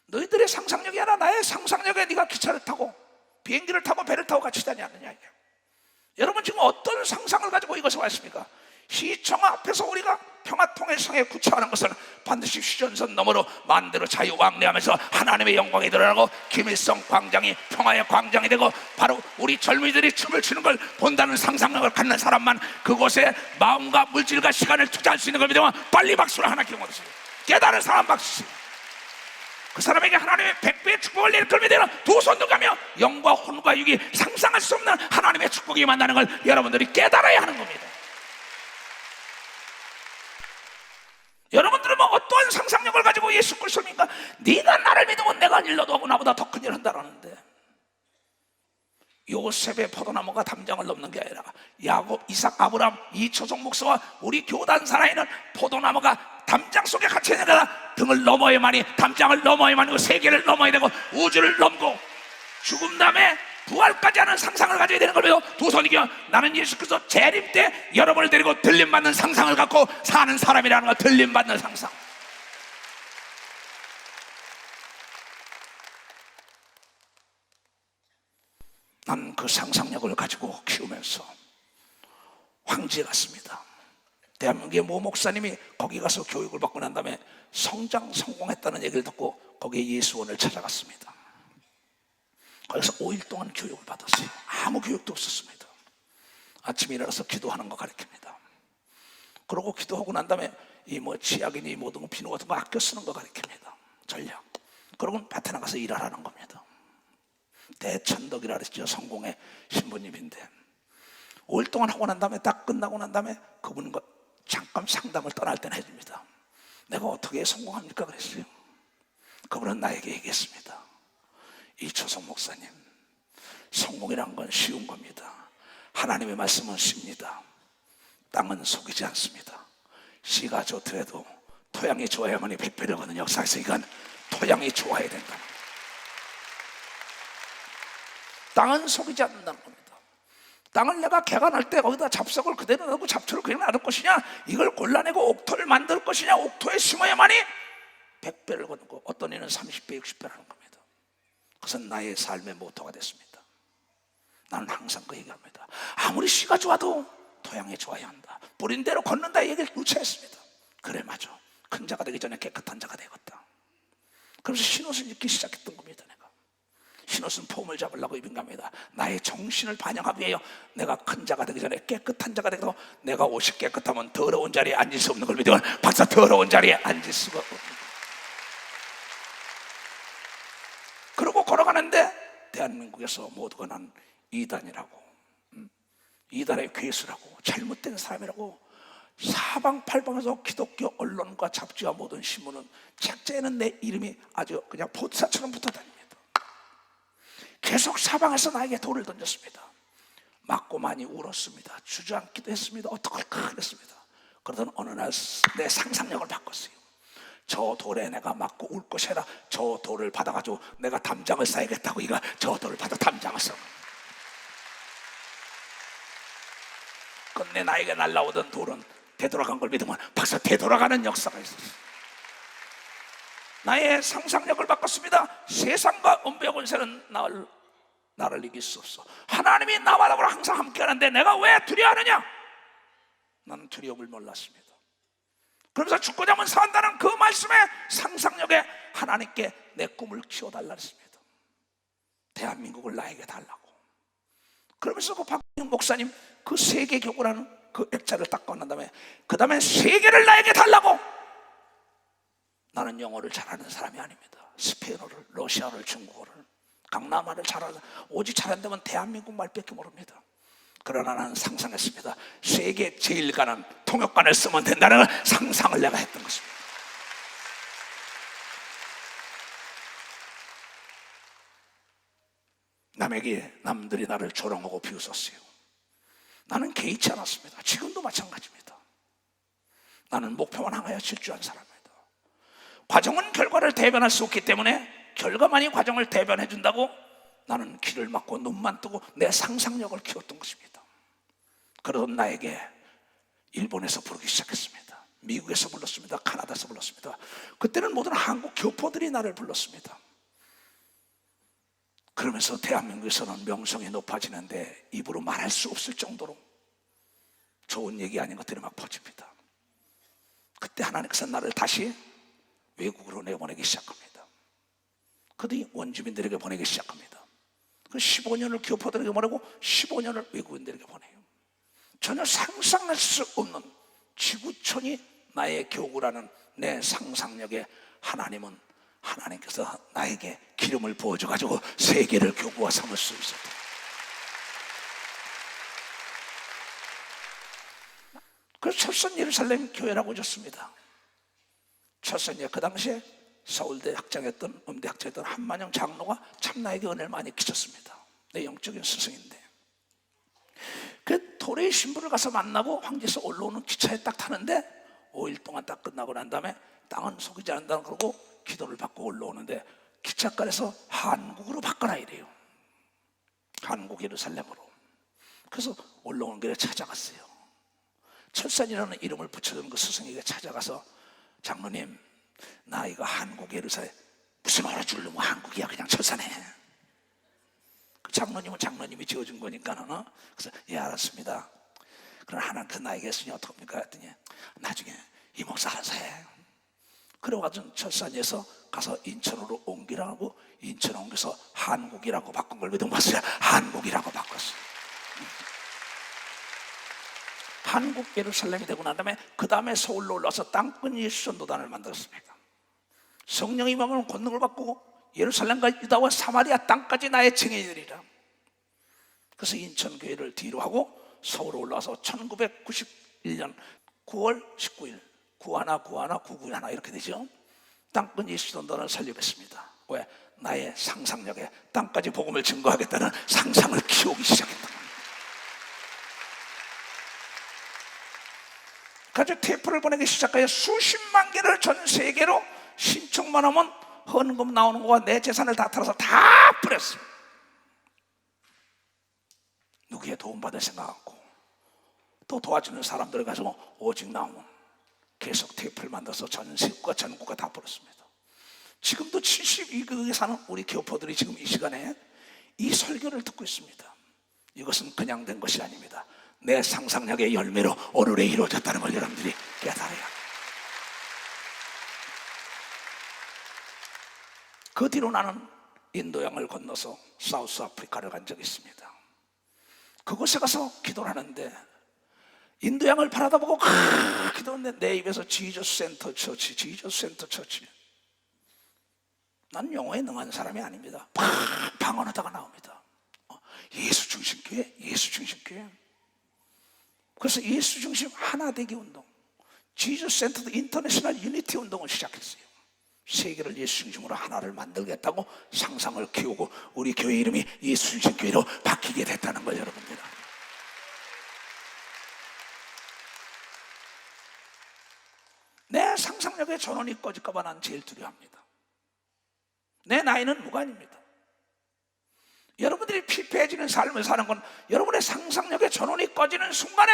Speaker 3: 너희들의 상상력이 아니라 나의 상상력에 네가 기차를 타고 비행기를 타고 배를 타고 같이 다녔느냐 이게. 여러분 지금 어떤 상상을 가지고 이것을 왔습니까? 시청 앞에서 우리가 평화통일성에 구차하는 것은 반드시 휴전선 너머로 만대로 자유왕래하면서 하나님의 영광이 드러나고 김일성 광장이 평화의 광장이 되고 바로 우리 젊은이들이 춤을 추는 걸 본다는 상상력을 갖는 사람만 그곳에 마음과 물질과 시간을 투자할 수 있는 겁니다. 빨리 박수를 하나님께 받으세요. 깨달은 사람 박수. 그 사람에게 하나님의 100배의 축복을 내릴 겁니다. 두 손 들가며 영과 혼과 육이 상상할 수 없는 하나님의 축복이 만나는 걸 여러분들이 깨달아야 하는 겁니다. 여러분들은 뭐 어떠한 상상력을 가지고 예수 그리스도를 믿니까? 네가 나를 믿으면 내가 일러도 하고 나보다 더 큰 일을 한다라는데, 요셉의 포도나무가 담장을 넘는 게 아니라 야곱, 이삭, 아브라함, 이초성 목사와 우리 교단 사나이는 포도나무가 담장 속에 갇혀 있는 거다. 등을 넘어야만이, 담장을 넘어야만이 그 세계를 넘어야 되고 우주를 넘고 죽음 다음에 부활까지 하는 상상을 가져야 되는 거예요. 두 손이겨 나는 예수 그리스도 재림 때 여러분을 데리고 들림받는 상상을 갖고 사는 사람이라는 거. 들림받는 상상. 난 그 상상력을 가지고 키우면서 황지에 갔습니다. 대한민국의 모 목사님이 거기 가서 교육을 받고 난 다음에 성장 성공했다는 얘기를 듣고 거기에 예수원을 찾아갔습니다. 거기서 5일 동안 교육을 받았어요. 아무 교육도 없었습니다. 아침에 일어나서 기도하는 거 가르칩니다. 그러고 기도하고 난 다음에 이 뭐 치약이니 모든 거 비누 같은 거 아껴 쓰는 거 가르칩니다. 전략. 그러고 밭에 나가서 일하라는 겁니다. 대천덕이라 그랬죠. 성공의 신부님인데 5일 동안 하고 난 다음에 딱 끝나고 난 다음에 그분과 잠깐 상담을 떠날 때는 해줍니다. 내가 어떻게 성공합니까? 그랬어요. 그분은 나에게 얘기했습니다. 이초성 목사님, 성공이란 건 쉬운 겁니다. 하나님의 말씀은 쉽니다. 땅은 속이지 않습니다. 씨가 좋더라도 토양이 좋아야만이 백배를 거는 역사에서 이건 토양이 좋아야 된다. 땅은 속이지 않는다는 겁니다. 땅을 내가 개간할 때 거기다 잡석을 그대로 넣고 잡초를 그냥 놔둘 것이냐, 이걸 골라내고 옥토를 만들 것이냐, 옥토에 심어야만이 100배를 거는 거, 어떤 이는 30배, 60배라는 겁니다. 그것은 나의 삶의 모토가 됐습니다. 나는 항상 그 얘기합니다. 아무리 씨가 좋아도 토양이 좋아야 한다. 뿌린 대로 걷는다 얘기를 누차했습니다. 그래 맞아. 큰 자가 되기 전에 깨끗한 자가 되겠다. 그래서 흰옷을 입기 시작했던 겁니다. 내가 흰옷은 폼을 잡으려고 입은 겁니다. 나의 정신을 반영하기 위하여 내가 큰 자가 되기 전에 깨끗한 자가 되고, 내가 옷이 깨끗하면 더러운 자리에 앉을 수 없는 걸 믿으면 박사 더러운 자리에 앉을 수가 없는 거예요. 그러고 걸어가는데 대한민국에서 모두가 난 이단이라고, 이단의 괴수라고, 잘못된 사람이라고 사방팔방에서 기독교 언론과 잡지와 모든 신문은 책자에는 내 이름이 아주 그냥 포사처럼 붙어다닙니다. 계속 사방에서 나에게 돌을 던졌습니다. 맞고 많이 울었습니다. 주저앉기도 했습니다. 어떡할까 그랬습니다. 그러던 어느 날 내 상상력을 바꿨어요. 저 돌에 내가 맞고 울 것이 아니라 저 돌을 받아가지고 내가 담장을 쌓야겠다고, 이가 저 돌을 받아 담장을 쌓아. 끝내 나에게 날라오던 돌은 되돌아간 걸 믿으면 박사 되돌아가는 역사가 있었어요. 나의 상상력을 바꿨습니다. 세상과 은배 권세는 나를 이길 수 없어. 하나님이 나와 더불어 항상 함께하는데 내가 왜 두려워하느냐? 나는 두려움을 몰랐습니다. 그러면서 죽고자 하면 산다는 그 말씀에 상상력에 하나님께 내 꿈을 키워달라 했습니다. 대한민국을 나에게 달라고. 그러면서 그 박영영 목사님 그 세계 교구라는 그 액자를 딱 꺼낸 다음에 그 다음에 세계를 나에게 달라고. 나는 영어를 잘하는 사람이 아닙니다. 스페인어를, 러시아어를, 중국어를, 강남어를 잘하는, 오직 잘한다면 대한민국 말밖에 모릅니다. 그러나 나는 상상했습니다. 세계 제일 가는 통역관을 쓰면 된다는 상상을 내가 했던 것입니다. 남들이 나를 조롱하고 비웃었어요. 나는 개의치 않았습니다. 지금도 마찬가지입니다. 나는 목표만 향하여 질주한 사람입니다. 과정은 결과를 대변할 수 없기 때문에 결과만이 과정을 대변해 준다고 나는 귀를 막고 눈만 뜨고 내 상상력을 키웠던 것입니다. 그러던 나에게 일본에서 부르기 시작했습니다. 미국에서 불렀습니다. 카나다에서 불렀습니다. 그때는 모든 한국 교포들이 나를 불렀습니다. 그러면서 대한민국에서는 명성이 높아지는데 입으로 말할 수 없을 정도로 좋은 얘기 아닌 것들이 막 퍼집니다. 그때 하나님께서 나를 다시 외국으로 내보내기 시작합니다. 그들이 원주민들에게 보내기 시작합니다. 그 15년을 교포들에게 보내고 15년을 외국인들에게 보내요. 전혀 상상할 수 없는 지구촌이 나의 교구라는 내 상상력에 하나님께서 나에게 기름을 부어줘가지고 세계를 교구화 삼을 수 있었다. 그래서 철선 예루살렘 교회라고 졌습니다. 철선예, 그 당시에 서울대 학장했던 음대 학장했던 한만영 장로가 참 나에게 은혜를 많이 끼쳤습니다. 내 영적인 스승인데 그 도레이 신부를 가서 만나고 황제에서 올라오는 기차에 딱 타는데 5일 동안 딱 끝나고 난 다음에 땅은 속이지 않는다고 그러고 기도를 받고 올라오는데 기찻가에서 한국으로 바꿔라 이래요. 한국 예루살렘으로. 그래서 올라오는 길에 찾아갔어요. 철산이라는 이름을 붙여준 그 스승에게 찾아가서 장로님, 나 이거 한국 예루살렘 무슨 알아주려면 한국이야, 그냥 철산해. 그 장로님은 장로님이 지어준 거니까는. 그래서 예, 알았습니다. 그럼 하나님께서 나에게 했으니 어떡합니까 했더니 나중에 이 목사 알아서 해. 그래가지고 철산에서 가서 인천으로 옮기라고, 인천 옮겨서 한국이라고 바꾼 걸 믿음 봤어요. 한국이라고 바꿨어요. 한국 예루살렘이 되고 난 다음에 그 다음에 서울로 올라와서 땅끝 예수전도단을 만들었습니다. 성령이 임하면 권능을 받고 예루살렘과 유다와 사마리아 땅까지 나의 증인이 되리라. 그래서 인천교회를 뒤로 하고 서울로 올라와서 1991년 9월 19일 구하나 991 이렇게 되죠. 땅끝 예수전도단을 설립했습니다. 왜? 나의 상상력에 땅까지 복음을 증거하겠다는 상상을 키우기 시작했다. 그래서 테이프를 보내기 시작하여 수십만 개를 전 세계로 신청만 하면 헌금 나오는 거와 내 재산을 다 털어서 다 뿌렸어요. 누구의 도움받을 생각 없고 또 도와주는 사람들을 가지고 오직 나오면 계속 테이프를 만들어서 전 세계가 전국가 다 뿌렸습니다. 지금도 72개국에 사는 우리 교포들이 지금 이 시간에 이 설교를 듣고 있습니다. 이것은 그냥 된 것이 아닙니다. 내 상상력의 열매로 오늘에 이루어졌다는 걸 여러분들이 깨달아야 합니다. 그 뒤로 나는 인도양을 건너서 사우스 아프리카를 간 적이 있습니다. 그곳에 가서 기도를 하는데 인도양을 바라다 보고 기도하는데 내 입에서 지저스 센터 처치. 난 영어에 능한 사람이 아닙니다. 방언하다가 나옵니다. 예수 중심교회. 그래서 예수 중심 하나되기 운동, 지저스 센터드 인터내셔널 유니티 운동을 시작했어요. 세계를 예수 중심으로 하나를 만들겠다고 상상을 키우고 우리 교회 이름이 예수 중심 교회로 바뀌게 됐다는 걸 여러분들. 내 상상력의 전원이 꺼질까 봐 난 제일 두려워합니다. 내 나이는 무관입니다. 여러분들이 피폐해지는 삶을 사는 건 여러분의 상상력의 전원이 꺼지는 순간에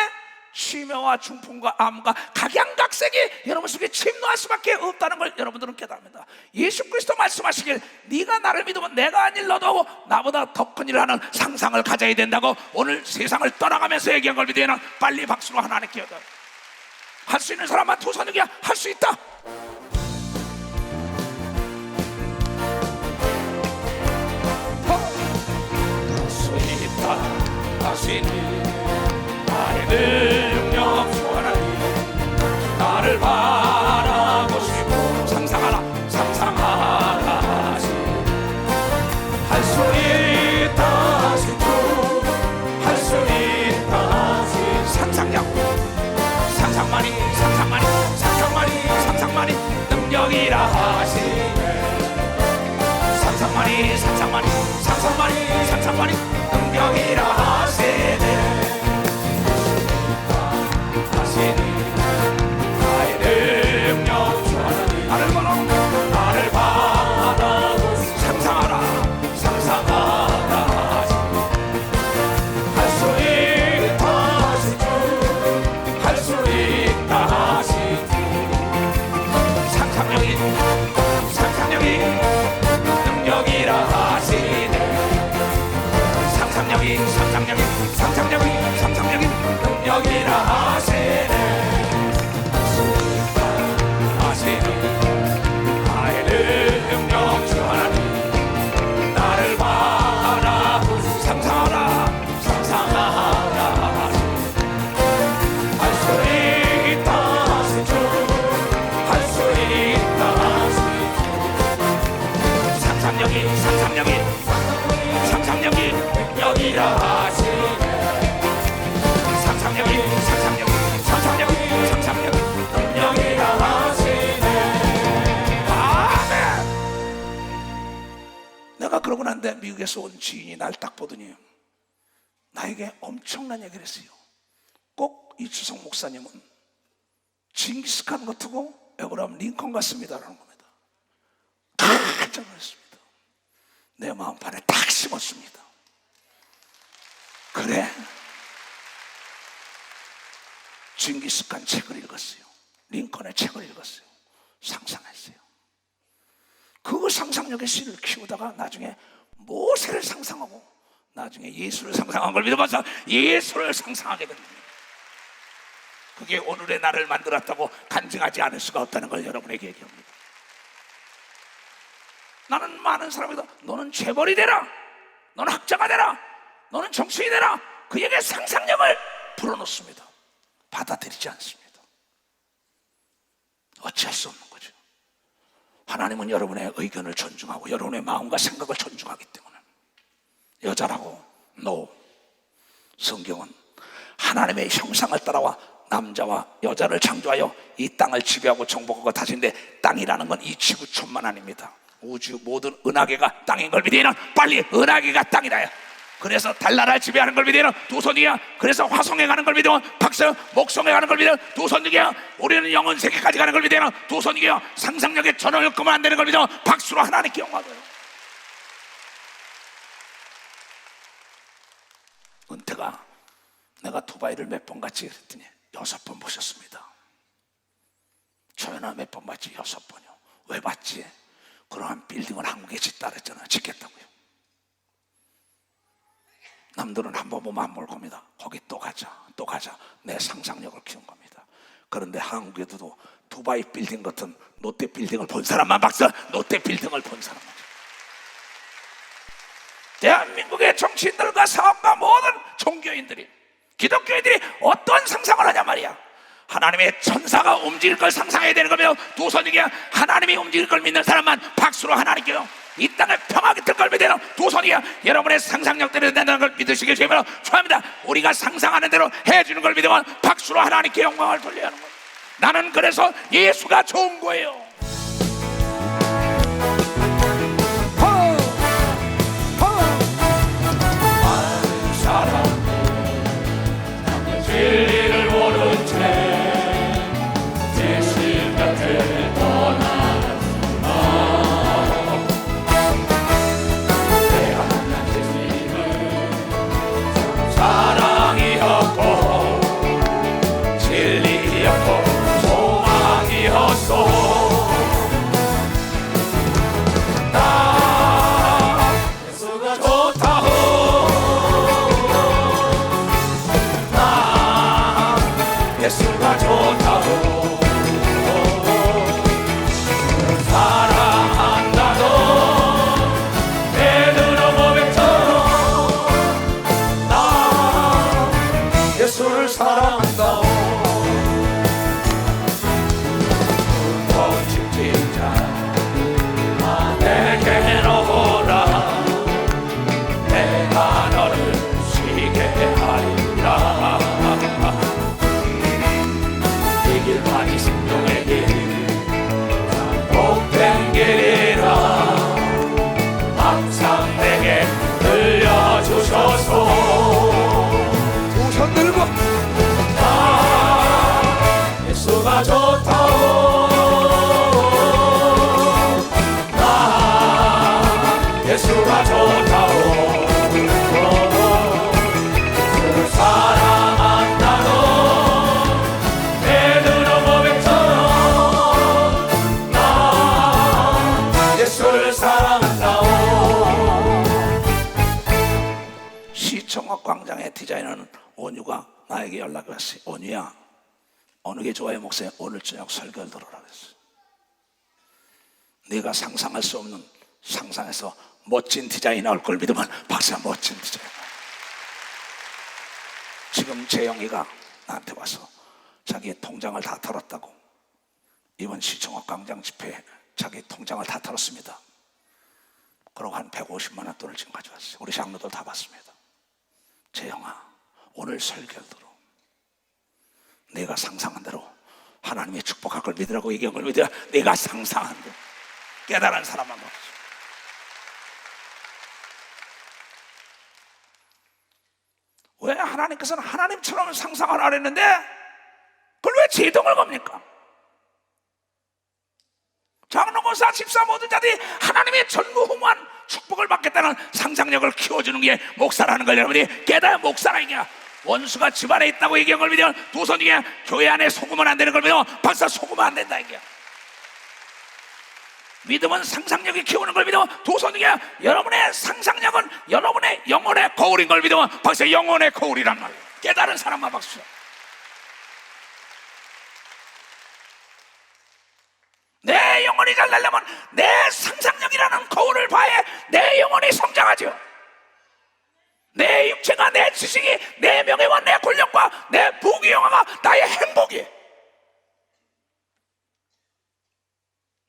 Speaker 3: 치매와 중풍과 암과 각양각색이 여러분 속에 침노할 수밖에 없다는 걸 여러분들은 깨닫습니다. 예수 그리스도 말씀하시길 네가 나를 믿으면 내가 한 일 너도 하고 나보다 더 큰 일을 하는 상상을 가져야 된다고 오늘 세상을 떠나가면서 얘기한 걸 믿으면 빨리 박수로 하나님께 여덟. 할 수 있는 사람만 두 손들기야. 할 수 있다. 할 수 있다. 하시니 나의 능력 주 하나님 나를 바라보시고 상상하라 상상하라 할 수 있다 하신 주할 수 있다 하신 상상력 상상만이 상상만이 상상만이 상상만이 능력이라 하시네 상상만이 상상만이 상상만이 상상만이 능력이라 하시네 하시니 나의 능력 주 하나님 나를 바라보고 상상하라 상상하라 할 수 있다 하신 주할 수 있다 하신 주 상상력이 상상력이 능력이라 하시네 상상력이 상상력이 상상력이 상상력이 능력이라 하시네 하시니 나의 능력 주 하나님 나를 바라보고 상상하라 상상하라 할 수 있다 하신 주할 수 있다 하신 주 상상력이 상상력이 상상력이 능력이라 하시네 상상력이 상상력이 상상력이 상상력이 능력이라 하시네 아멘. 내가 그러고 난데 미국에서 온 지인이 날 딱 보더니 나에게 엄청난 얘기를 했어요. 꼭 이주성 목사님은 징기스칸 같고 에브라함 링컨 같습니다라는 겁니다. 깜짝 놀랐습니다. 내 마음판에 딱 심었습니다. 그래? 징기스칸 책을 읽었어요. 링컨의 책을 읽었어요. 상상했어요. 그 상상력의 씨를 키우다가 나중에 모세를 상상하고 나중에 예수를 상상한 걸 믿어봐서 예수를 상상하게 됩니다. 그게 오늘의 나를 만들었다고 간증하지 않을 수가 없다는 걸 여러분에게 얘기합니다. 나는 많은 사람에게 너는 재벌이 되라, 너는 학자가 되라, 너는 정치인이 되라, 그에게 상상력을 불어넣습니다. 받아들이지 않습니다. 어찌할 수 없는 거죠. 하나님은 여러분의 의견을 존중하고 여러분의 마음과 생각을 존중하기 때문에 여자라고 no. 성경은 하나님의 형상을 따라와 남자와 여자를 창조하여 이 땅을 지배하고 정복하고 다스리는데 땅이라는 건 이 지구촌만 아닙니다. 우주 모든 은하계가 땅인 걸 믿으면 빨리 은하계가 땅이다. 그래서 달나라를 지배하는 걸 믿으면 두 손이야. 그래서 화성에 가는 걸 믿으면 박수, 목성에 가는 걸 믿으면 두 손이야. 우리는 영원 세계까지 가는 걸 믿으면 두 손이야. 상상력에 전원을 끄면 안 되는 걸 믿으면 박수로 하나님께 영광을. 은퇴가 내가 두바이를 몇 번 갔지 그랬더니 6번 보셨습니다. 초연아 몇 번 봤지? 6번이요. 왜 봤지? 그러한 빌딩을 한국에 짓다 그랬잖아요. 짓겠다고요. 남들은 한 번 보면 안 볼 겁니다. 거기 또 가자 또 가자. 내 상상력을 키운 겁니다. 그런데 한국에도 두바이 빌딩 같은 롯데 빌딩을 본 사람만 박수. 롯데 빌딩을 본 사람만. 대한민국의 정치인들과 사업가 모든 종교인들이 기독교인들이 어떤 상상을 하냐 말이야. 하나님의 천사가 움직일 걸 상상해야 되는 거며 두 손이게 하나님이 움직일 걸 믿는 사람만 박수로 하나님께요 이 땅에 평화가 뜰 걸 믿는 두 손이야. 여러분의 상상력대로 된다는 걸 믿으시길 주님으로 축원합니다. 우리가 상상하는 대로 해주는 걸 믿으면 박수로 하나님께 영광을 돌려야 하는 거예요. 나는 그래서 예수가 좋은 거예요. 많은 사람 진리를 모른 채 예수 곁을 떠나갔구나. 내가 만난 예수님은 사랑이었고 진리였고 소망이었소. 나 예수가 좋다고 예수가 좋다고 사랑한다고 내 눈으로 고백처럼 나 가져왔어요. 온유야, 어느 게 좋아요 목사님? 오늘 저녁 설교를 들어라 그랬어요. 네가 상상할 수 없는 상상에서 멋진 디자인이 나올 걸 믿으면 박사 멋진 디자인. 지금 재영이가 나한테 와서 자기의 통장을 다 털었다고. 이번 시청학 광장 집회에 자기 통장을 다 털었습니다. 그러고 한 150만 원 돈을 지금 가져왔어요. 우리 장로들 다 봤습니다. 재영아, 오늘 설교를 들어. 내가 상상한 대로 하나님의 축복할 걸 믿으라고 얘기한 걸 믿어야 내가 상상한 대로 깨달은 사람만 봤어. 왜 하나님께서는 하나님처럼 상상하라 했는데 그걸 왜 제동을 겁니까? 장로교사, 집사 모든 자들이 하나님의 전무후무한 축복을 받겠다는 상상력을 키워주는 게 목사라는 걸 여러분이 깨달아. 목사라 이게 원수가 집안에 있다고 얘기한 걸 믿으면 두 손 중에 교회 안에 속으면 안 되는 걸 믿으면 박사 속으면 안 된다 이게. 믿음은 상상력이 키우는 걸 믿으면 두 손 중에 여러분의 상상력은 여러분의 영혼의 거울인 걸 믿으면 박사 영혼의 거울이란 말이에요. 깨달은 사람만 박수. 내 영혼이 잘 되려면 내 상상력이라는 거울을 봐야 내 영혼이 성장하죠. 내 육체가, 내 지식이, 내 명예와 내 권력과 내 부귀영화가 나의 행복이에요.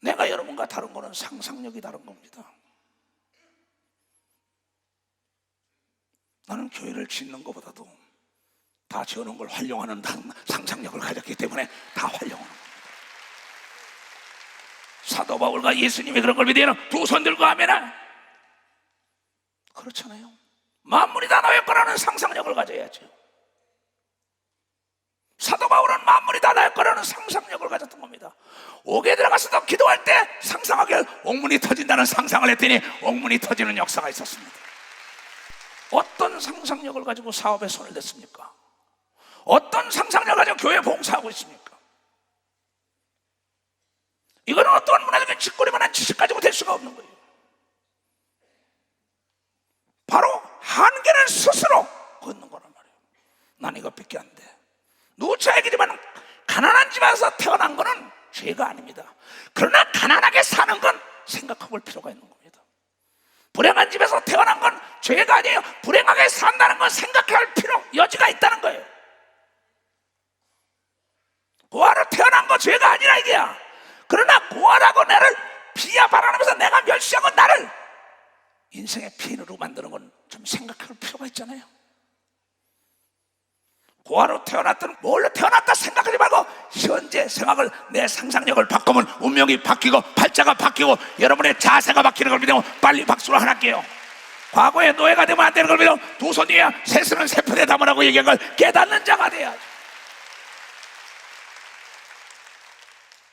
Speaker 3: 내가 여러분과 다른 거는 상상력이 다른 겁니다. 나는 교회를 짓는 것보다도 다 지어놓은 걸 활용하는 상상력을 가졌기 때문에 다 활용하는 겁니다. 사도 바울과 예수님이 그런 걸 믿으면 두 손 들고 하면은 그렇잖아요. 만물이 다 나의 거라는 상상력을 가져야죠. 사도 바울은 만물이 다 나의 거라는 상상력을 가졌던 겁니다. 옥에 들어가서도 기도할 때 상상하길 옥문이 터진다는 상상을 했더니 옥문이 터지는 역사가 있었습니다. 어떤 상상력을 가지고 사업에 손을 댔습니까? 어떤 상상력을 가지고 교회 봉사하고 있습니까? 이거는 어떤 문화적인 짓거리만한 지식 가지고 될 수가 없는 거예요. 바로 한계는 스스로 걷는 거란 말이에요. 난 이것밖에 안 돼. 누차이기지만 가난한 집에서 태어난 거는 죄가 아닙니다. 그러나 가난하게 사는 건 생각해 볼 필요가 있는 겁니다. 불행한 집에서 태어난 건 죄가 아니에요. 불행하게 산다는 건 생각할 여지가 있다는 거예요. 고아로 태어난 거 죄가 아니라 이게야. 그러나 고아라고 나를 비하발언하면서 내가 멸시하고 나를 인생의 피인으로 만드는 건 좀 생각할 필요가 있잖아요. 고아로 태어났든 뭘로 태어났다 생각하지 말고 현재 생각을, 내 상상력을 바꾸면 운명이 바뀌고 팔자가 바뀌고 여러분의 자세가 바뀌는 걸 믿으면 빨리 박수로 하나 할게요. 과거에 노예가 되면 안 되는 걸 믿으면 두 손 위에 새수는 세편에 담으라고 얘기한 걸 깨닫는 자가 돼야죠.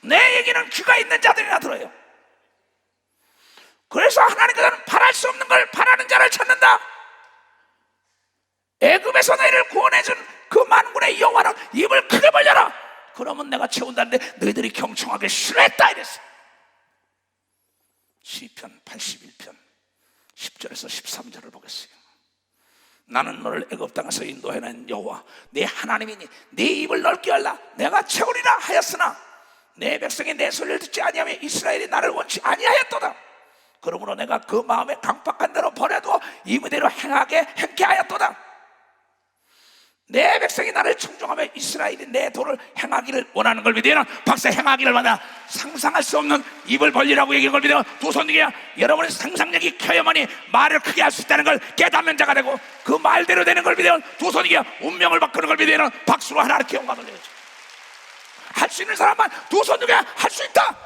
Speaker 3: 내 얘기는 귀가 있는 자들이나 들어요. 그래서 하나님께서는 바랄 수 없는 걸 바라는 자를 찾는다. 애굽에서 너희를 구원해준 그 만군의 여호와는 입을 크게 벌려라. 그러면 내가 채운다는데 너희들이 경청하게 싫어했다 이랬어. 시편 81편 10절에서 13절을 보겠어요. 나는 너를 애굽 땅에서 인도해낸 여호와 네 하나님이니 네 입을 넓게 열라. 내가 채우리라 하였으나 내 백성이 내 소리를 듣지 아니하며 이스라엘이 나를 원치 아니하였도다. 그러므로 내가 그 마음에 강박한 대로 버려도 이무대로 행하게 하였도다. 내 백성이 나를 청종하며 이스라엘이 내 도를 행하기를 원하는 걸 믿으면 박사 행하기를 원하. 상상할 수 없는 입을 벌리라고 얘기한 걸 믿으면 두 손 중에 여러분의 상상력이 켜야만이 말을 크게 할 수 있다는 걸 깨닫는 자가 되고 그 말대로 되는 걸 믿으면 두 손 중에 운명을 바꾸는 걸 믿으면 박수로 하나 이렇게 영광을 내야죠. 할 수 있는 사람만 두 손 중에 할 수 있다.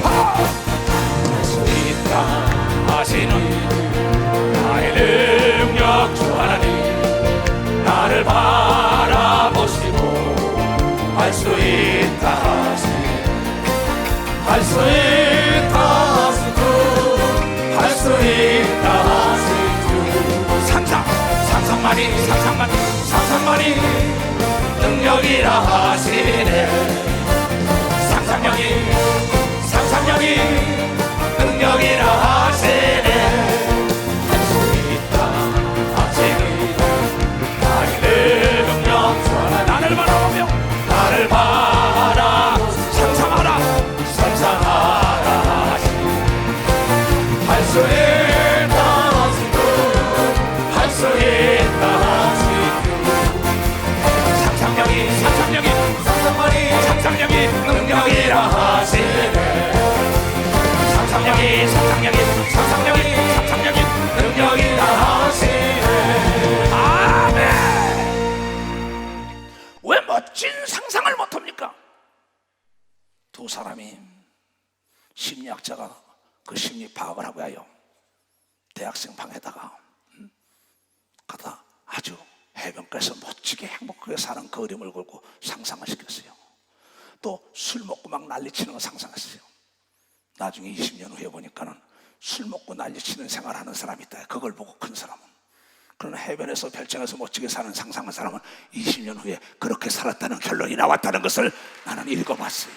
Speaker 3: 할 수 있다 하시는 나의 능력 주 하나님 나를 바라보시고 할 수 있다 하시네. 할 수 있다 하시고 할 수 있다 하시고 상상만이 능력이라 하시네. 상상력이 능력이라 하시네. 할 수 있다 사람이 심리학자가 그 심리 파악을 하고 하여 대학생 방에다가 가다 아주 해변가에서 멋지게 행복하게 사는 그 그림을 걸고 상상을 시켰어요. 또 술 먹고 막 난리치는 거 상상했어요. 나중에 20년 후에 보니까는 술 먹고 난리치는 생활하는 사람이 있다. 그걸 보고 큰 사람은, 그런 해변에서 별장에서 멋지게 사는 상상한 사람은 20년 후에 그렇게 살았다는 결론이 나왔다는 것을 나는 읽어봤어요.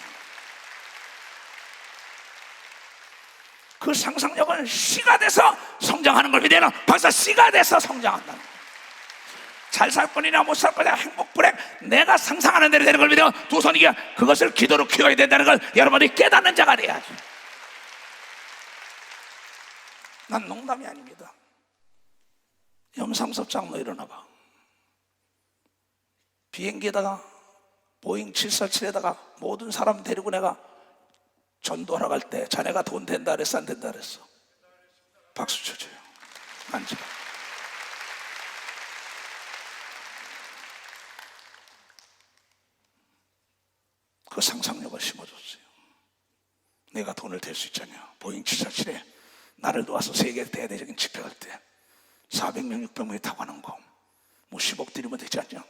Speaker 3: 그 상상력은 씨가 돼서 성장하는 걸 믿어요. 벌써 씨가 돼서 성장한다는 거예요. 잘 살 거냐 못 살 거냐 행복 불행 내가 상상하는 대로 되는 걸 믿어 두 손 이겨 그것을 기도로 키워야 된다는 걸 여러분이 깨닫는 자가 돼야죠. 난 농담이 아닙니다. 염상섭 장로 일어나봐. 비행기에다가 보잉 747에다가 모든 사람 데리고 내가 전도하러 갈 때 자네가 돈 된다 그랬어 안 된다 그랬어? 박수 쳐줘요. 앉아. 그 상상력을 심어줬어요. 내가 돈을 댈 수 있잖냐. 보잉 747에 나를 놓아서 세계 대대적인 집회할 때 400명 600명이 타고 가는 거 뭐 10억 드리면 되지 않냐.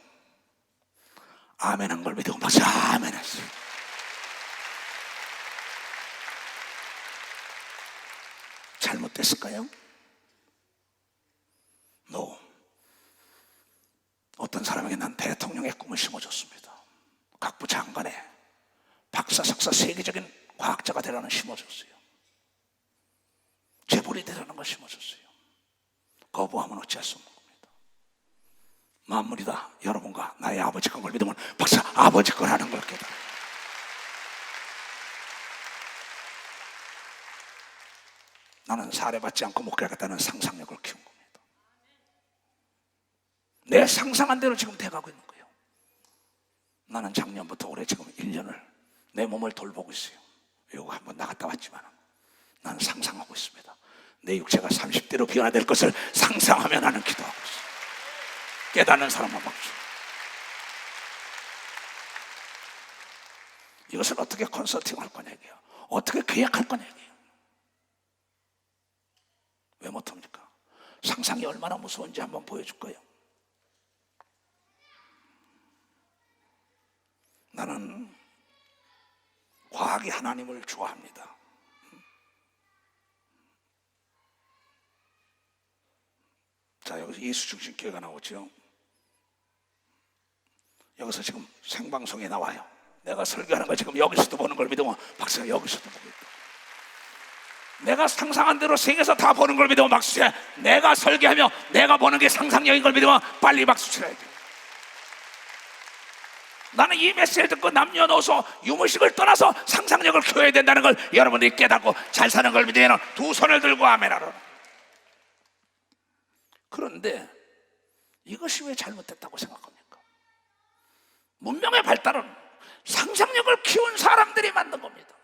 Speaker 3: 아멘 한 걸 믿고 막 아멘 했어요. 잘못됐을까요? No. 어떤 사람에게 난 대통령의 꿈을 심어줬습니다. 각부 장관에 박사, 석사, 세계적인 과학자가 되라는 심어줬어요. 재벌이 되라는 걸 심어줬어요. 거부하면 어찌할 수 없는 겁니다. 만물이 다 여러분과 나의 아버지 걸 믿으면 박사 아버지 거라는 걸 깨달아요. 나는 사례받지 않고 목회하겠다는 상상력을 키운 겁니다. 내 상상한 대로 지금 돼가고 있는 거예요. 나는 작년부터 올해 지금 1년을 내 몸을 돌보고 있어요. 이거 한번 나갔다 왔지만 나는 상상하고 있습니다. 내 육체가 30대로 변화될 것을 상상하며 나는 기도하고 있어요. 깨닫는 사람만 박수. 이것을 어떻게 컨설팅할 거냐 이게요. 어떻게 계약할 거냐 이게요. 왜 못합니까? 상상이 얼마나 무서운지 한번 보여줄 거예요. 나는 과학이 하나님을 좋아합니다. 자, 여기서 예수 중심 교회가 나오죠. 여기서 지금 생방송에 나와요. 내가 설교하는 거 지금 여기서도 보는 걸 믿으면 박수야. 여기서도 보고 있다. 내가 상상한 대로 세계에서 다 보는 걸 믿으면 박수 쳐. 내가 설교하며 내가 보는 게 상상력인 걸 믿으면 빨리 박수 쳐야 돼. 나는 이 메시지를 듣고 남녀노소 유무식을 떠나서 상상력을 키워야 된다는 걸 여러분들이 깨닫고 잘 사는 걸 믿으면 두 손을 들고 아멘하라. 그런데 이것이 왜 잘못됐다고 생각합니까? 문명의 발달은 상상력을 키운 사람들이 만든 겁니다.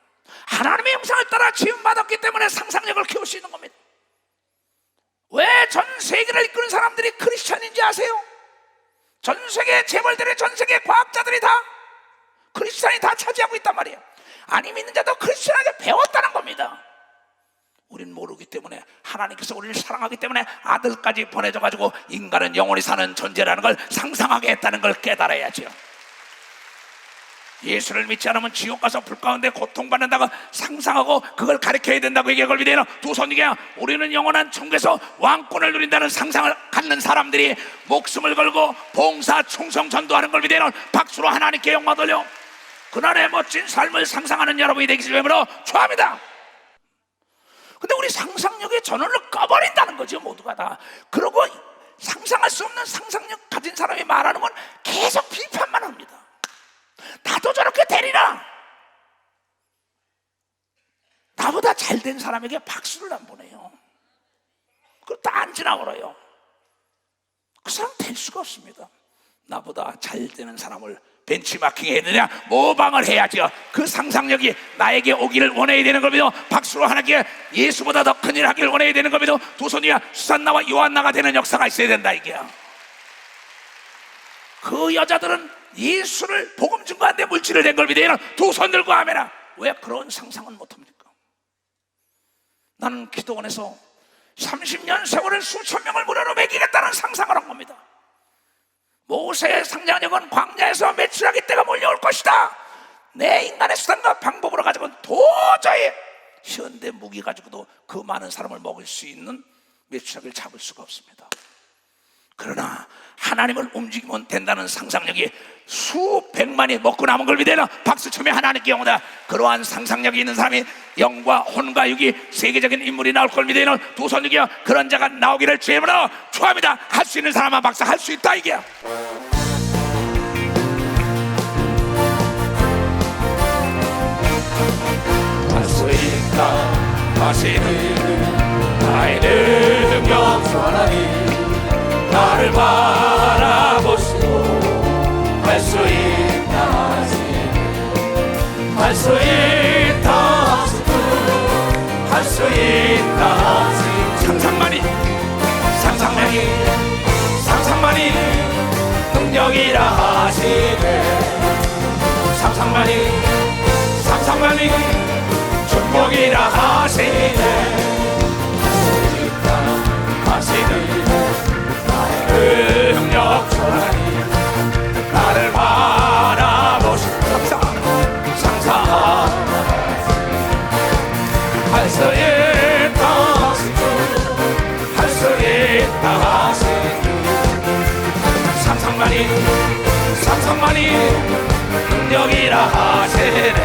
Speaker 3: 하나님의 형상을 따라 지음받았기 때문에 상상력을 키울 수 있는 겁니다. 왜 전 세계를 이끄는 사람들이 크리스찬인지 아세요? 전 세계 재벌들이, 전 세계 과학자들이 다 크리스찬이 다 차지하고 있단 말이에요. 안 믿는 자도 크리스찬에게 배웠다는 겁니다. 우린 모르기 때문에, 하나님께서 우리를 사랑하기 때문에 아들까지 보내줘가지고 인간은 영원히 사는 존재라는 걸 상상하게 했다는 걸 깨달아야죠. 예수를 믿지 않으면 지옥 가서 불 가운데 고통받는다고 상상하고 그걸 가르쳐야 된다고 얘기한 걸 믿어요. 두 손이게 우리는 영원한 천국에서 왕권을 누린다는 상상을 갖는 사람들이 목숨을 걸고 봉사 충성 전도하는 걸 믿어요. 박수로 하나님께 영광 돌려. 그날의 멋진 삶을 상상하는 여러분이 되기를 위해서 축하합니다. 근데 우리 상상력의 전원을 꺼버린다는 거죠. 모두가 다. 그러고 상상할 수 없는 상상력 가진 사람이 말하는 건 계속 비판만 합니다. 나도 저렇게 되리라. 나보다 잘된 사람에게 박수를 안 보내요. 그걸 다 안 지나버려요. 그 사람 될 수가 없습니다. 나보다 잘 되는 사람을 벤치마킹 해야 되냐, 모방을 해야죠. 그 상상력이 나에게 오기를 원해야 되는 겁니다. 박수로 하나님께 예수보다 더 큰 일 하기를 원해야 되는 겁니다. 두 손이야 수산나와 요한나가 되는 역사가 있어야 된다 이게요. 그 여자들은 예수를 복음 증거하는데 물질을 댄 걸 믿어요. 두 손 들고 아멘아. 왜 그런 상상은 못합니까? 나는 기도원에서 30년 세월을 수천 명을 무료로 먹이겠다는 상상을 한 겁니다. 모세의 상상력은 광야에서 매출하기 때가 몰려올 것이다. 내 인간의 수단과 방법으로 가지고는 도저히 현대 무기 가지고도 그 많은 사람을 먹일 수 있는 매출하기를 잡을 수가 없습니다. 그러나 하나님을 움직이면 된다는 상상력이 수백만이 먹고 남은 걸 믿으나 박수치며 하나님께 영원하다. 그러한 상상력이 있는 사람이 영과 혼과 육이 세계적인 인물이 나올 걸 믿으나 두 손 들기여 그런 자가 나오기를 주의 이름으로 축원합니다. 할 수 있는 사람만 박수 할 수 있다 이게야. 할 수 있다 하시는 나의 능력
Speaker 4: 하나님
Speaker 3: 나를 바라보시고 할 수 있다 하시는 할 수 있다 할 수 있다 하시는 상상만이 능력이라 하시네 상상만이 축복이라 하시네 하시는 능력 하나님 나를 바라보시고 상상할 수 있다 할 수 있다 상상만이 능력이라 하시네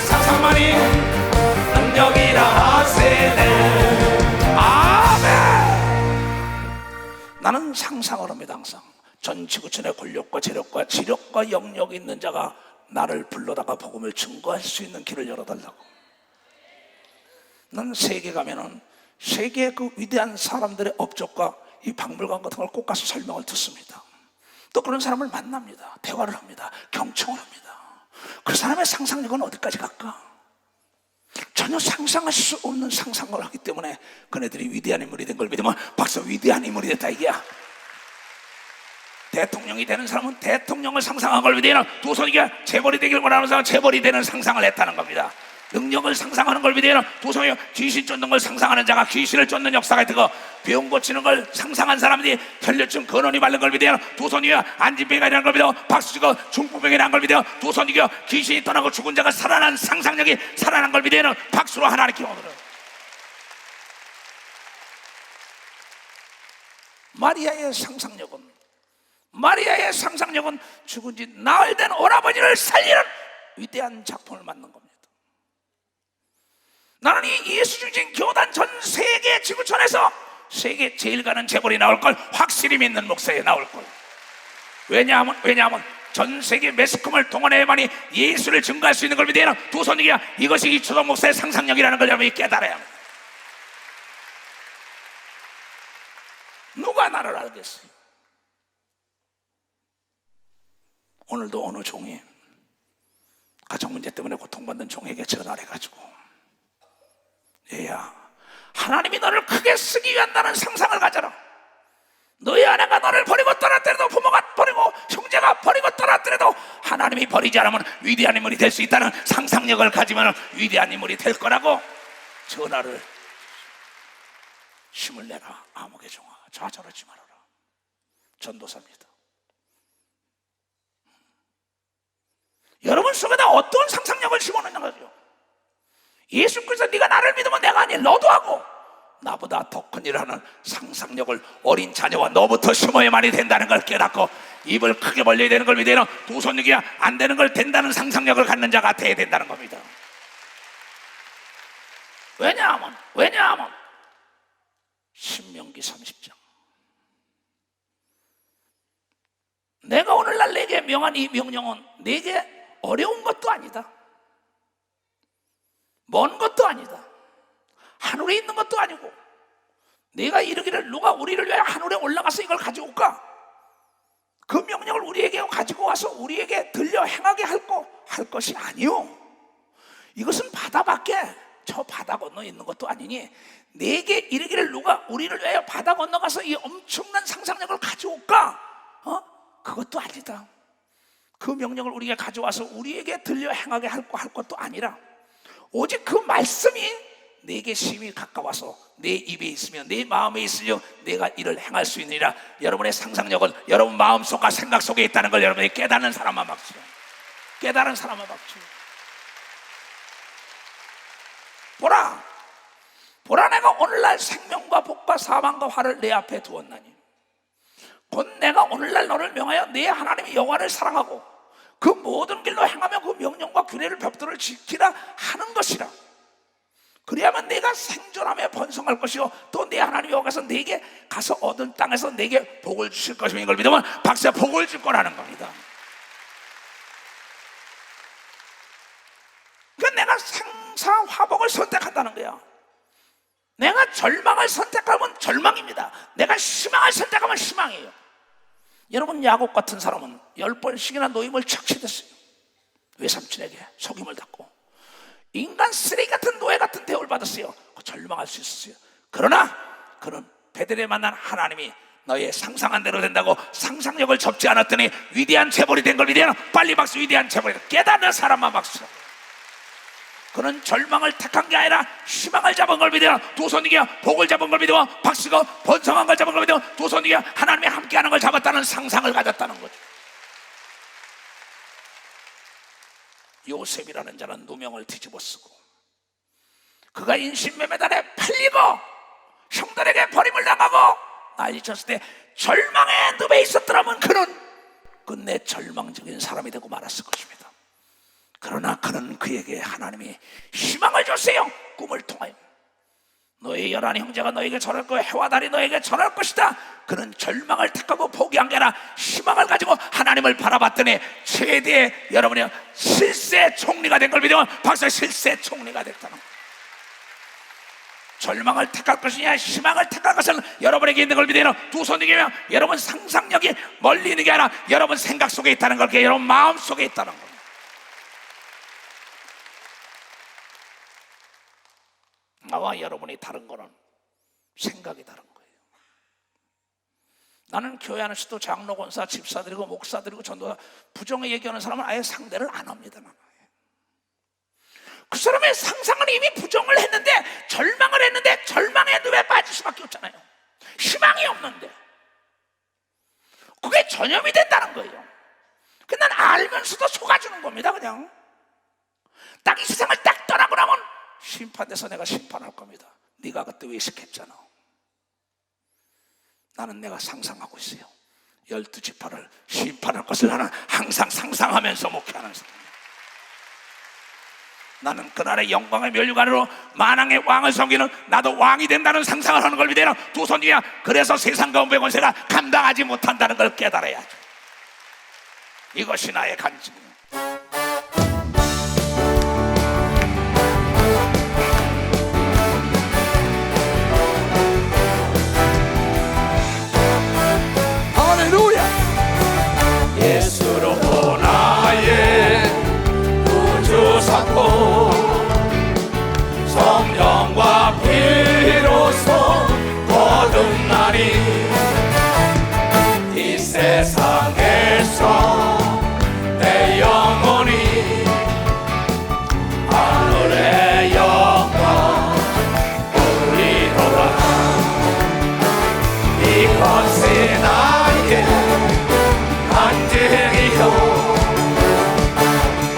Speaker 3: 상상만이 능력이라 하시네. 아멘. 나는 상상을 합니다. 항상 전 지구촌의 권력과 재력과 지력과 영역이 있는 자가 나를 불러다가 복음을 증거할 수 있는 길을 열어달라고. 난 세계 가면은 세계의 그 위대한 사람들의 업적과 이 박물관 같은 걸 꼭 가서 설명을 듣습니다. 또 그런 사람을 만납니다. 대화를 합니다. 경청을 합니다. 그 사람의 상상력은 어디까지 갈까? 전혀 상상할 수 없는 상상을 하기 때문에 그네들이 위대한 인물이 된 걸 믿으면 박수 위대한 인물이 됐다 이게야. 대통령이 되는 사람은 대통령을 상상한 걸 믿으면 두 손이게 재벌이 되길 원하는 사람은 재벌이 되는 상상을 했다는 겁니다. 능력을 상상하는 걸 믿으면 두 손이 귀신 쫓는 걸 상상하는 자가 귀신을 쫓는 역사가 있고 병 고치는 걸 상상한 사람들이 혈류증 근원이 바른 걸 믿으면 두 손이 안진병이라는 걸 믿어 박수치고 중풍병이라는 걸 믿어 두 손이 귀신이 떠나고 죽은 자가 살아난 상상력이 살아난 걸 믿으면 박수로 하나님께 오늘은 마리아의 상상력은 죽은 지 나흘 된 오라버니를 살리는 위대한 작품을 만든 겁니다. 나는 이 예수 중심 교단 전 세계 지구촌에서 세계 제일 가는 재벌이 나올 걸 확실히 믿는 목사에 나올 걸. 왜냐하면 전 세계 매스컴을 동원해야만이 예수를 증거할 수 있는 걸 믿어야 두 손이야. 이것이 이초동 목사의 상상력이라는 걸 여러분이 깨달아야 합니다. 누가 나를 알겠어요? 오늘도 어느 종이 가정 문제 때문에 고통받는 종에게 전화를 해가지고 얘야, 하나님이 너를 크게 쓰기 위한다는 상상을 가져라. 너희 아내가 너를 버리고 떠났더라도 부모가 버리고 형제가 버리고 떠났더라도 하나님이 버리지 않으면 위대한 인물이 될 수 있다는 상상력을 가지면 위대한 인물이 될 거라고 전화를 힘을 내라. 아무개 종아 좌절하지 말아라. 전도사입니다. 여러분 속에다 어떤 상상력을 심어놓는 거죠? 예수께서 네가 나를 믿으면 내가 아니 너도 하고 나보다 더 큰 일을 하는 상상력을 어린 자녀와 너부터 심어야만이 된다는 걸 깨닫고 입을 크게 벌려야 되는 걸 믿어야 두 손 여기야 안 되는 걸 된다는 상상력을 갖는 자가 돼야 된다는 겁니다. 왜냐하면 신명기 30장 내가 오늘날 내게 명한 이 명령은 내게 어려운 것도 아니다, 먼 것도 아니다, 하늘에 있는 것도 아니고 내가 이르기를 누가 우리를 위하여 하늘에 올라가서 이걸 가지고 올까? 그 명령을 우리에게 가지고 와서 우리에게 들려 행하게 할 것이 아니요, 이것은 바다밖에 저 바다 건너 있는 것도 아니니 내게 이르기를 누가 우리를 위하여 바다 건너가서 이 엄청난 상상력을 가지고 올까? 그것도 아니다. 그 명령을 우리에게 가져와서 우리에게 들려 행하게 할 것도 아니라 오직 그 말씀이 내게 심히 가까워서 내 입에 있으며 내 마음에 있으려 내가 이를 행할 수 있느니라. 여러분의 상상력은 여러분 마음속과 생각 속에 있다는 걸 여러분이 깨닫는 사람만 박수. 깨달은 사람만 박수. 보라 내가 오늘날 생명과 복과 사망과 화를 내 앞에 두었나니 곧 내가 오늘날 너를 명하여 내 하나님 여호와를 사랑하고 그 모든 길로 행하며 그 명령과 규례를 법도를 지키라 하는 것이라. 그리하면 내가 생존하며 번성할 것이요 또 내 하나님 여호와께서 내게 가서 얻은 땅에서 내게 복을 주실 것이며 이걸 믿으면 박사 복을 줄 거라는 겁니다. 그러니까 내가 생사화복을 선택한다는 거야. 내가 절망을 선택하면 절망입니다. 내가 희망을 선택하면 희망이에요. 여러분 야곱 같은 사람은 10번씩이나 노임을 착취됐어요. 외삼촌에게 속임을 닦고 인간 쓰레기 같은 노예 같은 대우를 받았어요. 절망할 수 있었어요. 그러나 그는 베델에 만난 하나님이 너의 상상한 대로 된다고 상상력을 접지 않았더니 위대한 재벌이 된 걸 믿어요. 빨리 박수. 위대한 재벌이 깨닫는 사람만 박수. 그는 절망을 택한 게 아니라 희망을 잡은 걸 믿어요. 두 손 이겨 복을 잡은 걸 믿어. 박수가 번성한 걸 잡은 걸 믿어. 두 손 이겨 하나님이 함께하는 걸 잡았다는 상상을 가졌다는 거죠. 요셉이라는 자는 누명을 뒤집어 쓰고 그가 인신매매단에 팔리고 형들에게 버림을 당하고 난리쳤을 때 절망의 늪에 있었더라면 그는 끝내 절망적인 사람이 되고 말았을 것입니다. 그러나 그는 그에게 하나님이 희망을 줬어요. 꿈을 통하여 너의 11 형제가 너에게 절할 거야. 해와 달이 너에게 절할 것이다. 그는 절망을 택하고 포기한 게 아니라 희망을 가지고 하나님을 바라봤더니 최대의 여러분의 실세 총리가 된 걸 믿으면 박수. 실세 총리가 됐다는 거예요. 절망을 택할 것이냐 희망을 택할 것은 여러분에게 있는 걸 믿으면 두 손 이기며 여러분 상상력이 멀리 있는 게 아니라 여러분 생각 속에 있다는 걸, 여러분 마음 속에 있다는 거예요. 나와 여러분이 다른 거는 생각이 다른 거예요. 나는 교회 안에서도 장로, 권사, 집사들이고 목사들이고 전도사 부정에 얘기하는 사람은 아예 상대를 안 합니다. 나는. 그 사람의 상상은 이미 부정을 했는데 절망을 했는데 절망의 늪에 빠질 수밖에 없잖아요. 희망이 없는데 그게 전염이 된다는 거예요. 난 알면서도 속아주는 겁니다. 그냥 딱 이 세상을 딱 떠나고 나면 심판돼서 내가 심판할 겁니다. 네가 그때 외식했잖아. 나는 내가 상상하고 있어요. 12지파를 심판할 것을 나는 항상 상상하면서 목회하는 사람이에요. 나는 그날의 영광의 면류관으로 만왕의 왕을 섬기는 나도 왕이 된다는 상상을 하는 걸 믿어요. 두 손 위야. 그래서 세상 가운데 권세가 감당하지 못한다는 걸 깨달아야죠. 이것이 나의 간증이에요.
Speaker 4: 예수로 나의 구주 삼고 성령과 피로써 거듭나니 이 세상에서 내 영혼이 하늘의 영광 울리도다. 이것이 나의 간증이요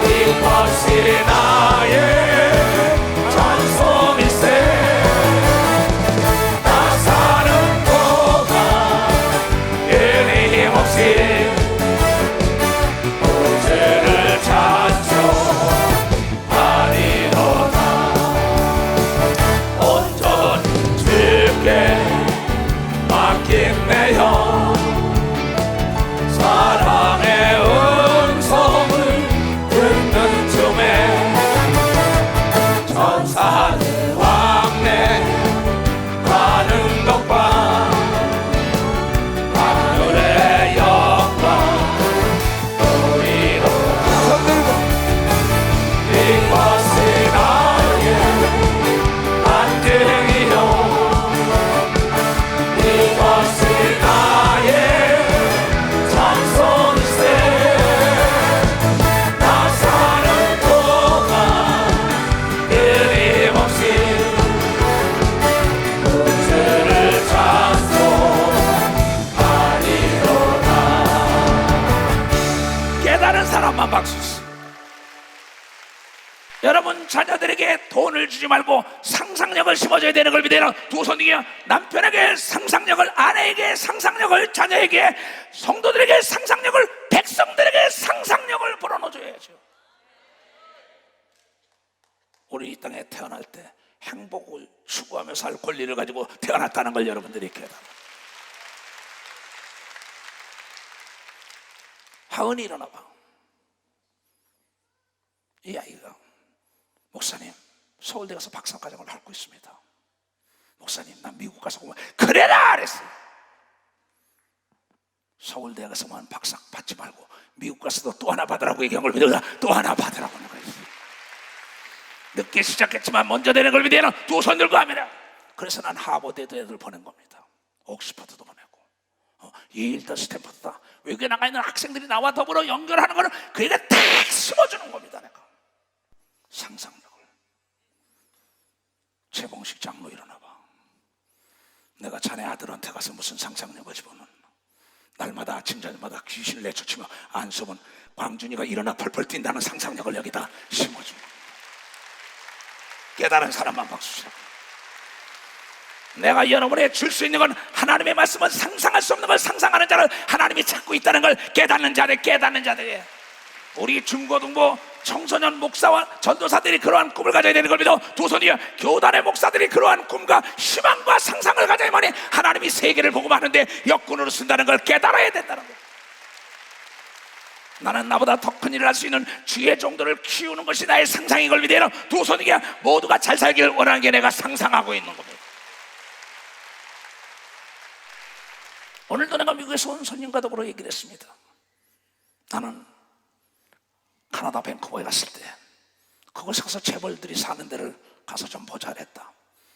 Speaker 4: 이것이 나의 찬송일세. 나 사는 동안 끊임없이 구주를 찬송하리로다. 온전 주께 맡긴 내 영 사랑의 음성을 듣는 쯤에 천사들 왕래 가는 것과 하늘의 영광 우리로 이것이 나의 간증이요 이것이 나의
Speaker 3: 여러분 자녀들에게 돈을 주지 말고 상상력을 심어줘야 되는 걸 믿어요. 두 손이요, 남편에게 상상력을, 아내에게 상상력을, 자녀에게, 성도들에게 상상력을, 백성들에게 상상력을 불어넣어줘야죠. 우리 이 땅에 태어날 때 행복을 추구하며 살 권리를 가지고 태어났다는 걸 여러분들이 깨달아요. 하은이 일어나봐. 이 아이가 목사님 서울대 가서 박사과정을 밟고 있습니다. 목사님 나 미국 가서 보면 그래라 그랬어요. 서울대 가서만 박사 받지 말고 미국 가서도 또 하나 받으라고 얘기한 걸 믿어요. 또 하나 받으라고 내가 했어요. 늦게 시작했지만 먼저 되는 걸 믿어요. 두 손 들고 하면. 그래서 난 하버드에도 애들 보낸 겁니다. 옥스퍼드도 보내고 예일다 스탠퍼드다. 외국에 나가 있는 학생들이 나와 더불어 연결하는 거는 그에게 다 심어주는 겁니다. 내가 상상력을. 최봉식 장로 일어나봐. 내가 자네 아들한테 가서 무슨 상상력을 집어넣는, 날마다 아침 저녁마다 귀신을 내쫓으며 안수면 광준이가 일어나 펄펄 뛴다는 상상력을 여기다 심어준 겁니다. 깨달은 사람만 박수 치라고. 내가 여러분에게 줄 수 있는 건 하나님의 말씀은 상상할 수 없는 걸 상상하는 자를 하나님이 찾고 있다는 걸 깨닫는 자들, 깨닫는 자들이에요. 우리 중고등부 청소년 목사와 전도사들이 그러한 꿈을 가져야 되는 걸 믿어. 두 손이여, 교단의 목사들이 그러한 꿈과 희망과 상상을 가져야만이 하나님이 세계를 복음하는데 역군으로 쓴다는 걸 깨달아야 된다는 거예요. 나는 나보다 더 큰 일을 할 수 있는 주의 종들을 키우는 것이 나의 상상인 걸 믿어요. 두 손이여, 모두가 잘 살기를 원하는 게 내가 상상하고 있는 겁니다. 오늘도 내가 미국에서 온 손님과 더불어 얘기를 했습니다. 나는 카나다 밴쿠버에 갔을 때 그곳에 가서 재벌들이 사는 데를 가서 좀 보자 했다.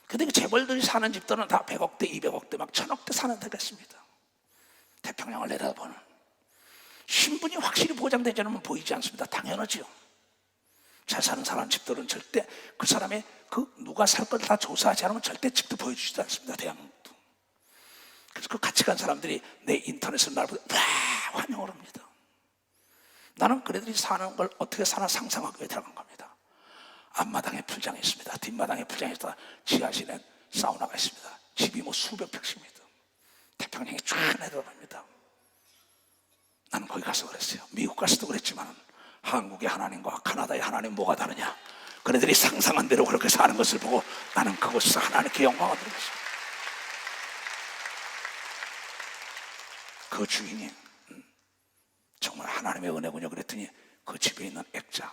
Speaker 3: 근데 그 재벌들이 사는 집들은 다 100억대, 200억대, 막 1000억대 사는 데가 있습니다. 태평양을 내다보는 신분이 확실히 보장되지 않으면 보이지 않습니다. 당연하지요. 잘 사는 사람 집들은 절대 그 사람의 그 누가 살 걸 다 조사하지 않으면 절대 집도 보여주지도 않습니다. 대한민국도. 그래서 그 같이 간 사람들이 내 인터넷을 날 보고 와 환영을 합니다. 나는 그네들이 사는 걸 어떻게 사나 상상하기 위해 들어간 겁니다. 앞마당에 풀장이 있습니다. 뒷마당에 풀장이 있다. 지하실엔 사우나가 있습니다. 집이 뭐 수백 평씩입니다. 태평양이 쫙 내려갑니다. 나는 거기 가서 그랬어요. 미국 가서도 그랬지만 한국의 하나님과 카나다의 하나님 뭐가 다르냐. 그네들이 상상한 대로 그렇게 사는 것을 보고 나는 그것에서 하나님께 영광을 드렸어요. 그 주인이 정말 하나님의 은혜군요 그랬더니 그 집에 있는 액자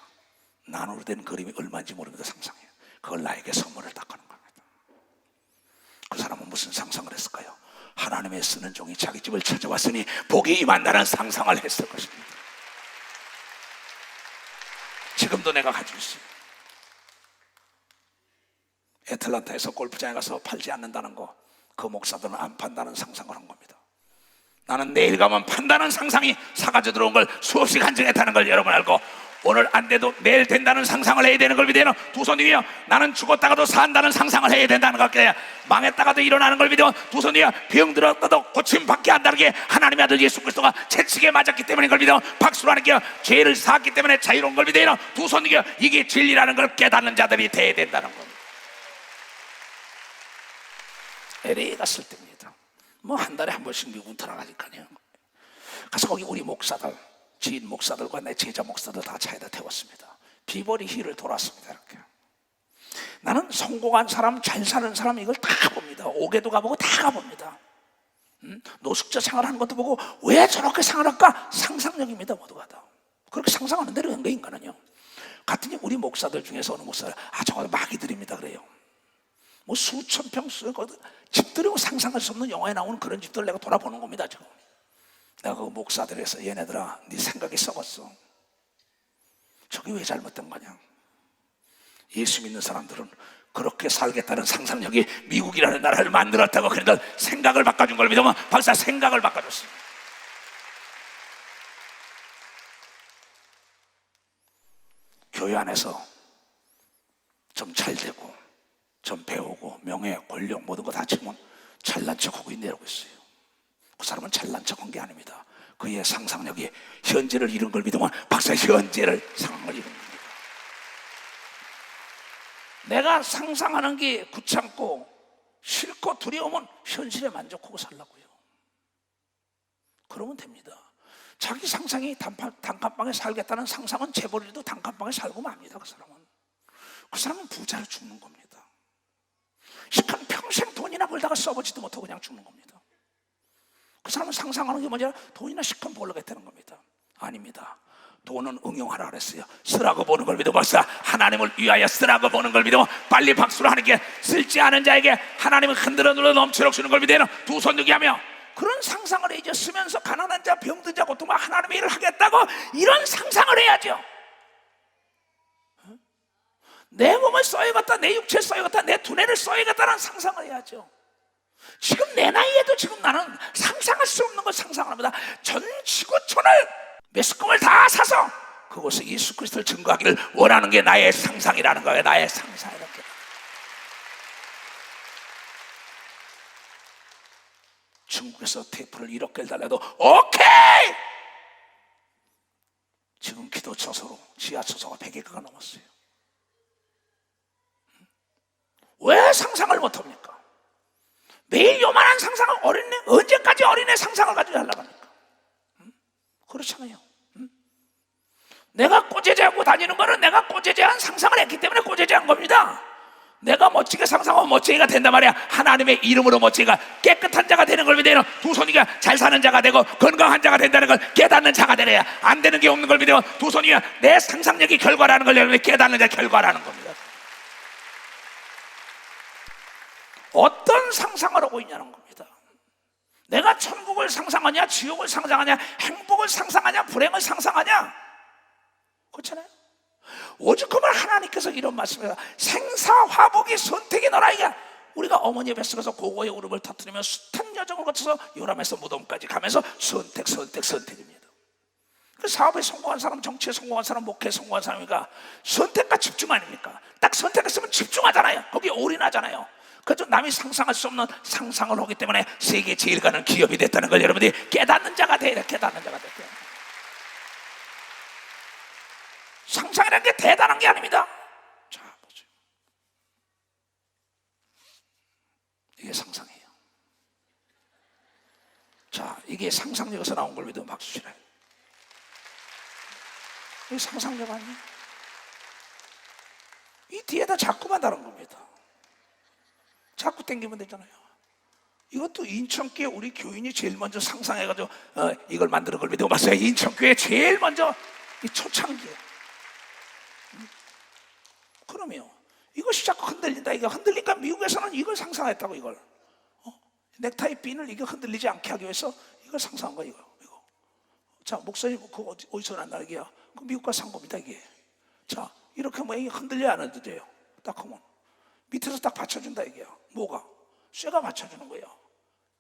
Speaker 3: 나누로 된 그림이 얼마인지 모릅니다. 상상해요. 그걸 나에게 선물을 딱 하는 겁니다. 그 사람은 무슨 상상을 했을까요? 하나님의 쓰는 종이 자기 집을 찾아왔으니 복이 임한다는 상상을 했을 것입니다. 지금도 내가 가지고 있어요. 애틀란타에서 골프장에 가서 팔지 않는다는 거, 그 목사들은 안 판다는 상상을 한 겁니다. 나는 내일 가면 판다는 상상이 사가져 들어온 걸 수없이 간증했다는 걸 여러분 알고, 오늘 안 돼도 내일 된다는 상상을 해야 되는 걸 믿어요. 두 손 위에 나는 죽었다가도 산다는 상상을 해야 된다는 걸 깨요. 망했다가도 일어나는 걸 믿어. 두 손 위에 병 들었다도 고침받게 한다는 게 하나님의 아들 예수 그리스도가 채찍에 맞았기 때문인 걸 믿어. 박수라는 게 죄를 사했기 때문에 자유로운 걸 믿어요. 두 손 위에 이게 진리라는 걸 깨닫는 자들이 돼야 된다는 겁니다. LA 갔을 때입니다. 뭐 한 달에 한 번씩 미국 들어가니까요. 가서 거기 우리 목사들, 지인 목사들과 내 제자 목사들 다 차에다 태웠습니다. 비버리 힐을 돌았습니다. 이렇게. 나는 성공한 사람, 잘 사는 사람 이걸 다 봅니다. 옥에도 가보고 다 가봅니다. 노숙자 생활하는 것도 보고 왜 저렇게 생활할까? 상상력입니다. 모두가 다. 그렇게 상상하는 대로 된 거 인간은요. 같은 우리 목사들 중에서 어느 목사를 저거 마귀들입니다 그래요. 뭐 수천 평 집들이 상상할 수 없는 영화에 나오는 그런 집들을 내가 돌아보는 겁니다. 지금 내가 그 목사들에서 얘네들아 네 생각이 썩었어. 저게 왜 잘못된 거냐. 예수 믿는 사람들은 그렇게 살겠다는 상상력이 미국이라는 나라를 만들었다고. 그래도 생각을 바꿔준 걸 믿으면 벌써 생각을 바꿔줬어요. 교회 안에서 좀 잘되고 좀 배우고 명예, 권력 모든 거 다 치면 잘난 척하고 있네라고 있어요. 그 사람은 잘난 척한 게 아닙니다. 그의 상상력이 현재를 이룬 걸 믿으면 박사 현재를 상황을 이룬 겁니다. 내가 상상하는 게 귀찮고 싫고 두려우면 현실에 만족하고 살라고요. 그러면 됩니다. 자기 상상이 단칸방에 살겠다는 상상은 재벌이도 단칸방에 살고 맙니다. 그 사람은 부자로 죽는 겁니다. 시간 평생 돈이나 벌다가 써보지도 못하고 그냥 죽는 겁니다. 그 사람은 상상하는 게 뭐냐? 돈이나 시간 벌려겠다는 겁니다. 아닙니다. 돈은 응용하라 그랬어요. 쓰라고 보는 걸 믿어 벌써 하나님을 위하여 쓰라고 보는 걸 믿어 빨리 박수를 하는 게 쓸지 않은 자에게 하나님은 흔들어 눌러 넘치도록 주는 걸 믿어 두 손 들게 하며 그런 상상을 이제 쓰면서 가난한 자, 병든 자, 고통과 하나님의 일을 하겠다고 이런 상상을 해야죠. 내 몸을 써야겠다, 내 육체를 써야겠다, 내 두뇌를 써야겠다는 상상을 해야죠. 지금 내 나이에도 지금 나는 상상할 수 없는 걸 상상을 합니다. 전 지구촌을 매스컴을 다 사서 그곳에 예수 그리스도를 증거하기를 원하는 게 나의 상상이라는 거예요. 나의 상상이라는 게. 중국에서 테이프를 1억 달라도 오케이! 지금 기도 처소로 지하 처소가 100개가 넘었어요. 왜 상상을 못합니까? 매일 요만한 상상을 어린애 언제까지 어린애 상상을 가지고 하려고 합니까? 그렇잖아요. 내가 꼬재재하고 다니는 거는 내가 꼬재재한 상상을 했기 때문에 꼬재재한 겁니다. 내가 멋지게 상상하면 멋지게가 된단 말이야. 하나님의 이름으로 멋지게가 깨끗한 자가 되는 걸 믿어요. 두 손이가 잘 사는 자가 되고 건강한 자가 된다는 걸 깨닫는 자가 되래야 안 되는 게 없는 걸 믿어요. 두 손이가 내 상상력이 결과라는 걸 여러분이 깨닫는 자 결과라는 겁니다. 어떤 상상을 하고 있냐는 겁니다. 내가 천국을 상상하냐, 지옥을 상상하냐, 행복을 상상하냐, 불행을 상상하냐, 그렇잖아요. 오죽하면 하나님께서 이런 말씀을 생사화복이 선택이 너라. 이게 우리가 어머니의 뱃속에서 고고의 울음을 터뜨리며 숱한 여정을 거쳐서 요람에서 무덤까지 가면서 선택입니다. 그 사업에 성공한 사람, 정치에 성공한 사람, 목회에 성공한 사람이니까 선택과 집중 아닙니까? 딱 선택했으면 집중하잖아요. 거기에 올인하잖아요. 그래서 남이 상상할 수 없는 상상을 하기 때문에 세계 제일 가는 기업이 됐다는 걸 여러분들이 깨닫는 자가 돼야 깨닫는 자가 돼야 돼요. 상상이라는 게 대단한 게 아닙니다. 자, 보세요. 이게 상상이에요. 자, 이게 상상력에서 나온 걸 믿으면 박수 치라요. 이게 상상력 아니에요? 이 뒤에다 자꾸만 다른 겁니다. 자꾸 땡기면 되잖아요. 이것도 인천교회 우리 교인이 제일 먼저 상상해가지고 이걸 만드는 걸 믿고 봤어요. 인천교회 제일 먼저 이 초창기에. 그러면 이것이 자꾸 흔들린다. 이거 흔들리니까 미국에서는 이걸 상상했다고. 이걸 넥타이 핀을 이거 흔들리지 않게 하기 위해서 이걸 상상한 거야. 이거. 자, 목사님 그거 어디서 났나 이게야? 그 미국 가서 산 겁니다 이게. 자, 이렇게 하면 이게 흔들려 안 흔들려요. 딱 하면 밑에서 딱 받쳐준다 이게야. 뭐가? 쇠가 받쳐주는 거예요.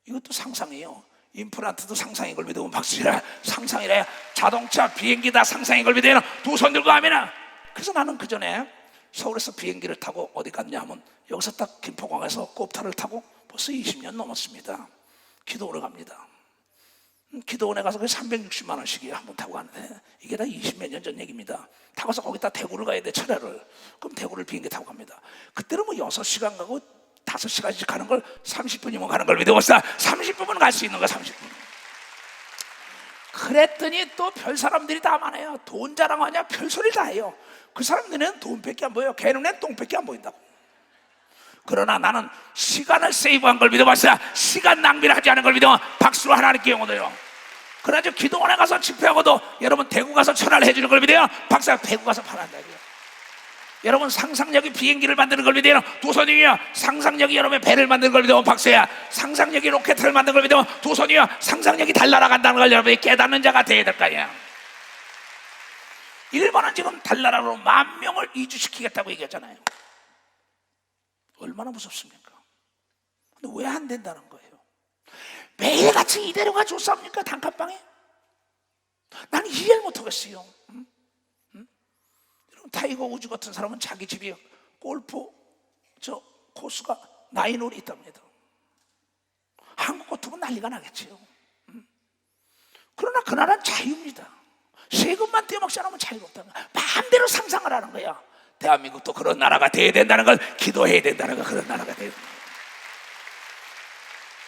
Speaker 3: 이것도 상상이에요. 임플란트도 상상인 걸 믿으면 박수치라. 상상이래. 자동차, 비행기 다 상상인 걸 믿어요. 두 손 들고 하면은. 그래서 나는 그 전에 서울에서 비행기를 타고 어디 갔냐 하면 여기서 딱 김포공항에서 꼽타를 타고 벌써 20년 넘었습니다. 기도원에 갑니다. 기도원에 가서 360만 원씩이에요. 한번 타고 가는데 이게 다 20몇 년 전 얘기입니다. 타고서 거기다 대구를 가야 돼. 철야를. 그럼 대구를 비행기 타고 갑니다. 그때는 뭐 6시간 가고 5시간씩 가는 걸 30분이면 가는 걸 믿어봤어. 30분은 갈 수 있는 거야. 30분. 그랬더니 또 별 사람들이 다 많아요. 돈 자랑하냐 별소리 다 해요. 그 사람들은 돈밖에 안 보여요. 걔는 똥밖에 안 보인다고. 그러나 나는 시간을 세이브한 걸 믿어봤어요. 시간 낭비를 하지 않은 걸 믿어 박수로 하나님께 영원해요. 그래가지고 기도원에 가서 집회하고도 여러분 대구 가서 천하를 해주는 걸 믿어요. 박수야 대구 가서 팔한다. 여러분 상상력이 비행기를 만드는 걸 믿어요. 두 손이요. 상상력이 여러분의 배를 만드는 걸 믿으면 박수야. 상상력이 로켓을 만드는 걸 믿으면 두 손이요. 상상력이 달 날아간다는 걸 여러분이 깨닫는 자가 되어야 될 거 아니야. 일본은 지금 달나라로 10,000명을 이주시키겠다고 얘기했잖아요. 얼마나 무섭습니까? 근데 왜 안 된다는 거예요? 매일같이 이대로가 좋습니까? 단칸방에? 나는 이해를 못하겠어요. 타이거 우즈 같은 사람은 자기 집이 골프 코스가 9홀이 있답니다. 한국 같으면 난리가 나겠지요. 그러나 그 나라는 자유입니다. 세금만 떼먹지 않으면 자유롭다는 거야. 마음대로 상상을 하는 거야. 대한민국도 그런 나라가 돼야 된다는 걸 기도해야 된다는 걸. 그런 나라가 돼야 된다.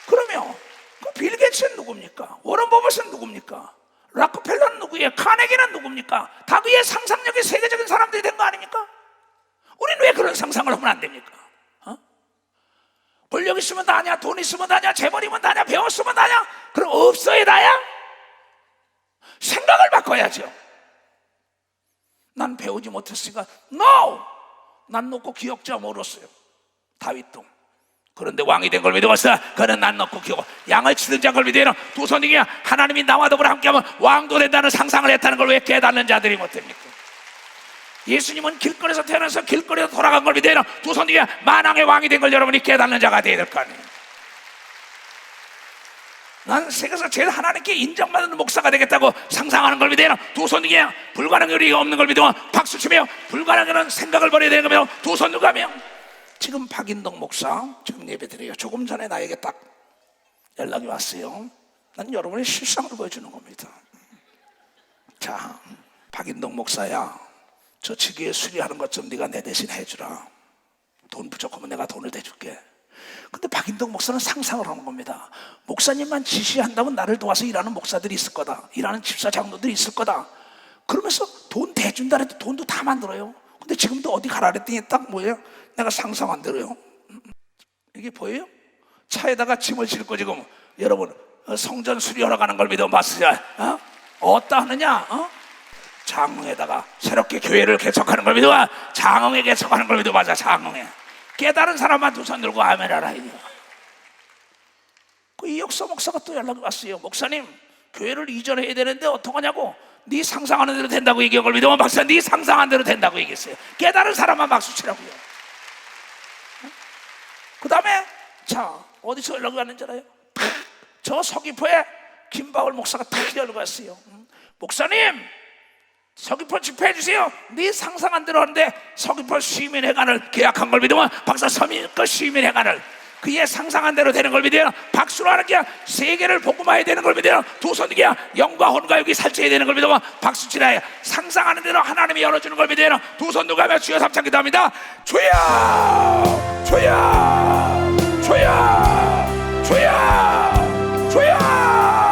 Speaker 3: 그러면 그빌 게이츠는 누굽니까? 워런 버핏은 누굽니까? 락커펠러는 누구예요? 카네기는 누굽니까? 다 그의 상상력이 세계적인 사람들이 된 거 아닙니까? 우리는 왜 그런 상상을 하면 안 됩니까? 권력 있으면 다냐? 돈 있으면 다냐? 재벌이면 다냐? 배웠으면 다냐? 그럼 없어야 다야? 생각을 바꿔야죠. 난 배우지 못했으니까 NO! 난 놓고 기억자 모르었어요. 다윗도. 그런데 왕이 된 걸 믿어봤어. 그는 난 놓고 기억. 양을 치든 자걸 믿어요. 두 손이 하나님이 나와 더불어 함께하면 왕도 된다는 상상을 했다는 걸 왜 깨닫는 자들이 못됩니까? 예수님은 길거리에서 태어나서 길거리로 돌아간 걸 믿어요. 두 손이 만왕의 왕이 된 걸 여러분이 깨닫는 자가 되어야 될 거 아니에요. 난 세계에서 제일 하나님께 인정받는 목사가 되겠다고 상상하는 걸 믿어요. 두 손 중에 불가능이 없는 걸 믿으면 박수치며 불가능한 생각을 버려야 되는 거며 두 손 누가 하며 지금 박인동 목사 지금 예배드려요. 조금 전에 나에게 딱 연락이 왔어요. 난 여러분의 실상을 보여주는 겁니다. 자, 박인동 목사야, 저 지기에 수리하는 것 좀 네가 내 대신 해주라. 돈 부족하면 내가 돈을 대줄게. 근데 박인동 목사는 상상을 하는 겁니다. 목사님만 지시한다면 나를 도와서 일하는 목사들이 있을 거다. 일하는 집사 장로들이 있을 거다. 그러면서 돈 대준다 해도 돈도 다 만들어요. 근데 지금도 어디 가라 그랬더니 딱 뭐예요? 내가 상상한 대로요. 이게 보여요? 차에다가 짐을 싣고 지금 여러분 성전 수리하러 가는 걸 믿어봤어요. 어디다 하느냐? 장흥에다가 새롭게 교회를 개척하는 걸 믿어봐. 장흥에 개척하는 걸 믿어봐. 장흥에. 깨달은 사람만 두 손 들고 아멘하라. 그 이혁서 목사가 또 연락이 왔어요. 목사님, 교회를 이전해야 되는데 어떡하냐고. 네 상상하는 대로 된다고 얘기한 걸 믿으면 박사, 네 상상한 대로 된다고 얘기했어요. 깨달은 사람만 박수 치라고요. 그 다음에 자, 어디서 연락이 왔는지 알아요? 저 서귀포에 김바울 목사가 탁 연락이 왔어요. 목사님, 서귀포 집회해 주세요. 네 상상한 대로 하는데 서귀포 시민회관을 계약한 걸 믿으면 박사 서민권 시민회관을 그의 상상한 대로 되는 걸 믿어요. 박수로 하는 게 세계를 복음화해야 되는 걸 믿어요. 두 손이 영과 혼과 육이 살찌야 되는 걸 믿으면 박수 치라요. 상상하는 대로 하나님이 열어주는 걸 믿어요. 두 손 누가 하면 주여 삼창 기도합니다. 주여, 주여, 주여, 주여, 주여.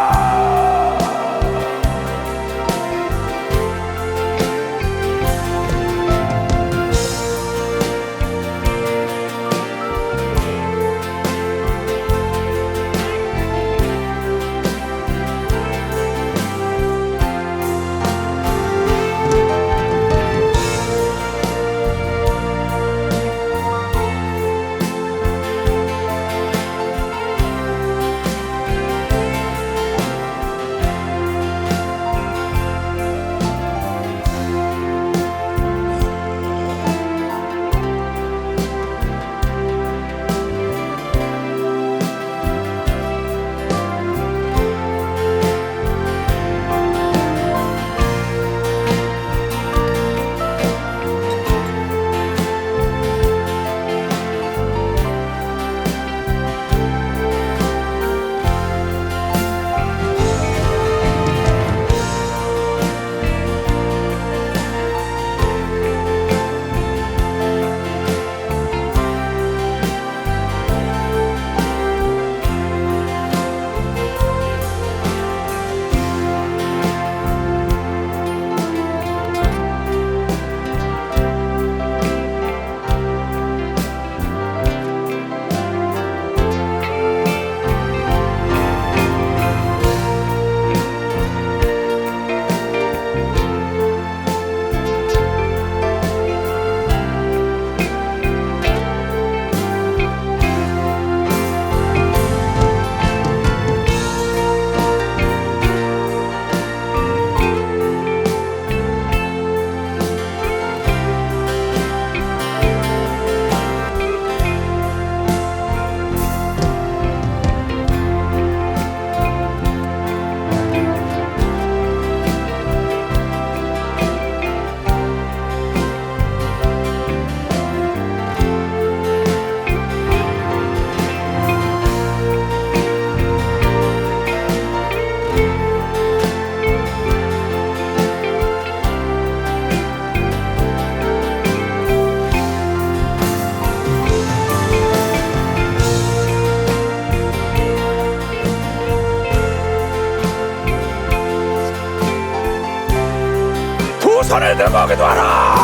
Speaker 3: 두 손을 들고 기도하라.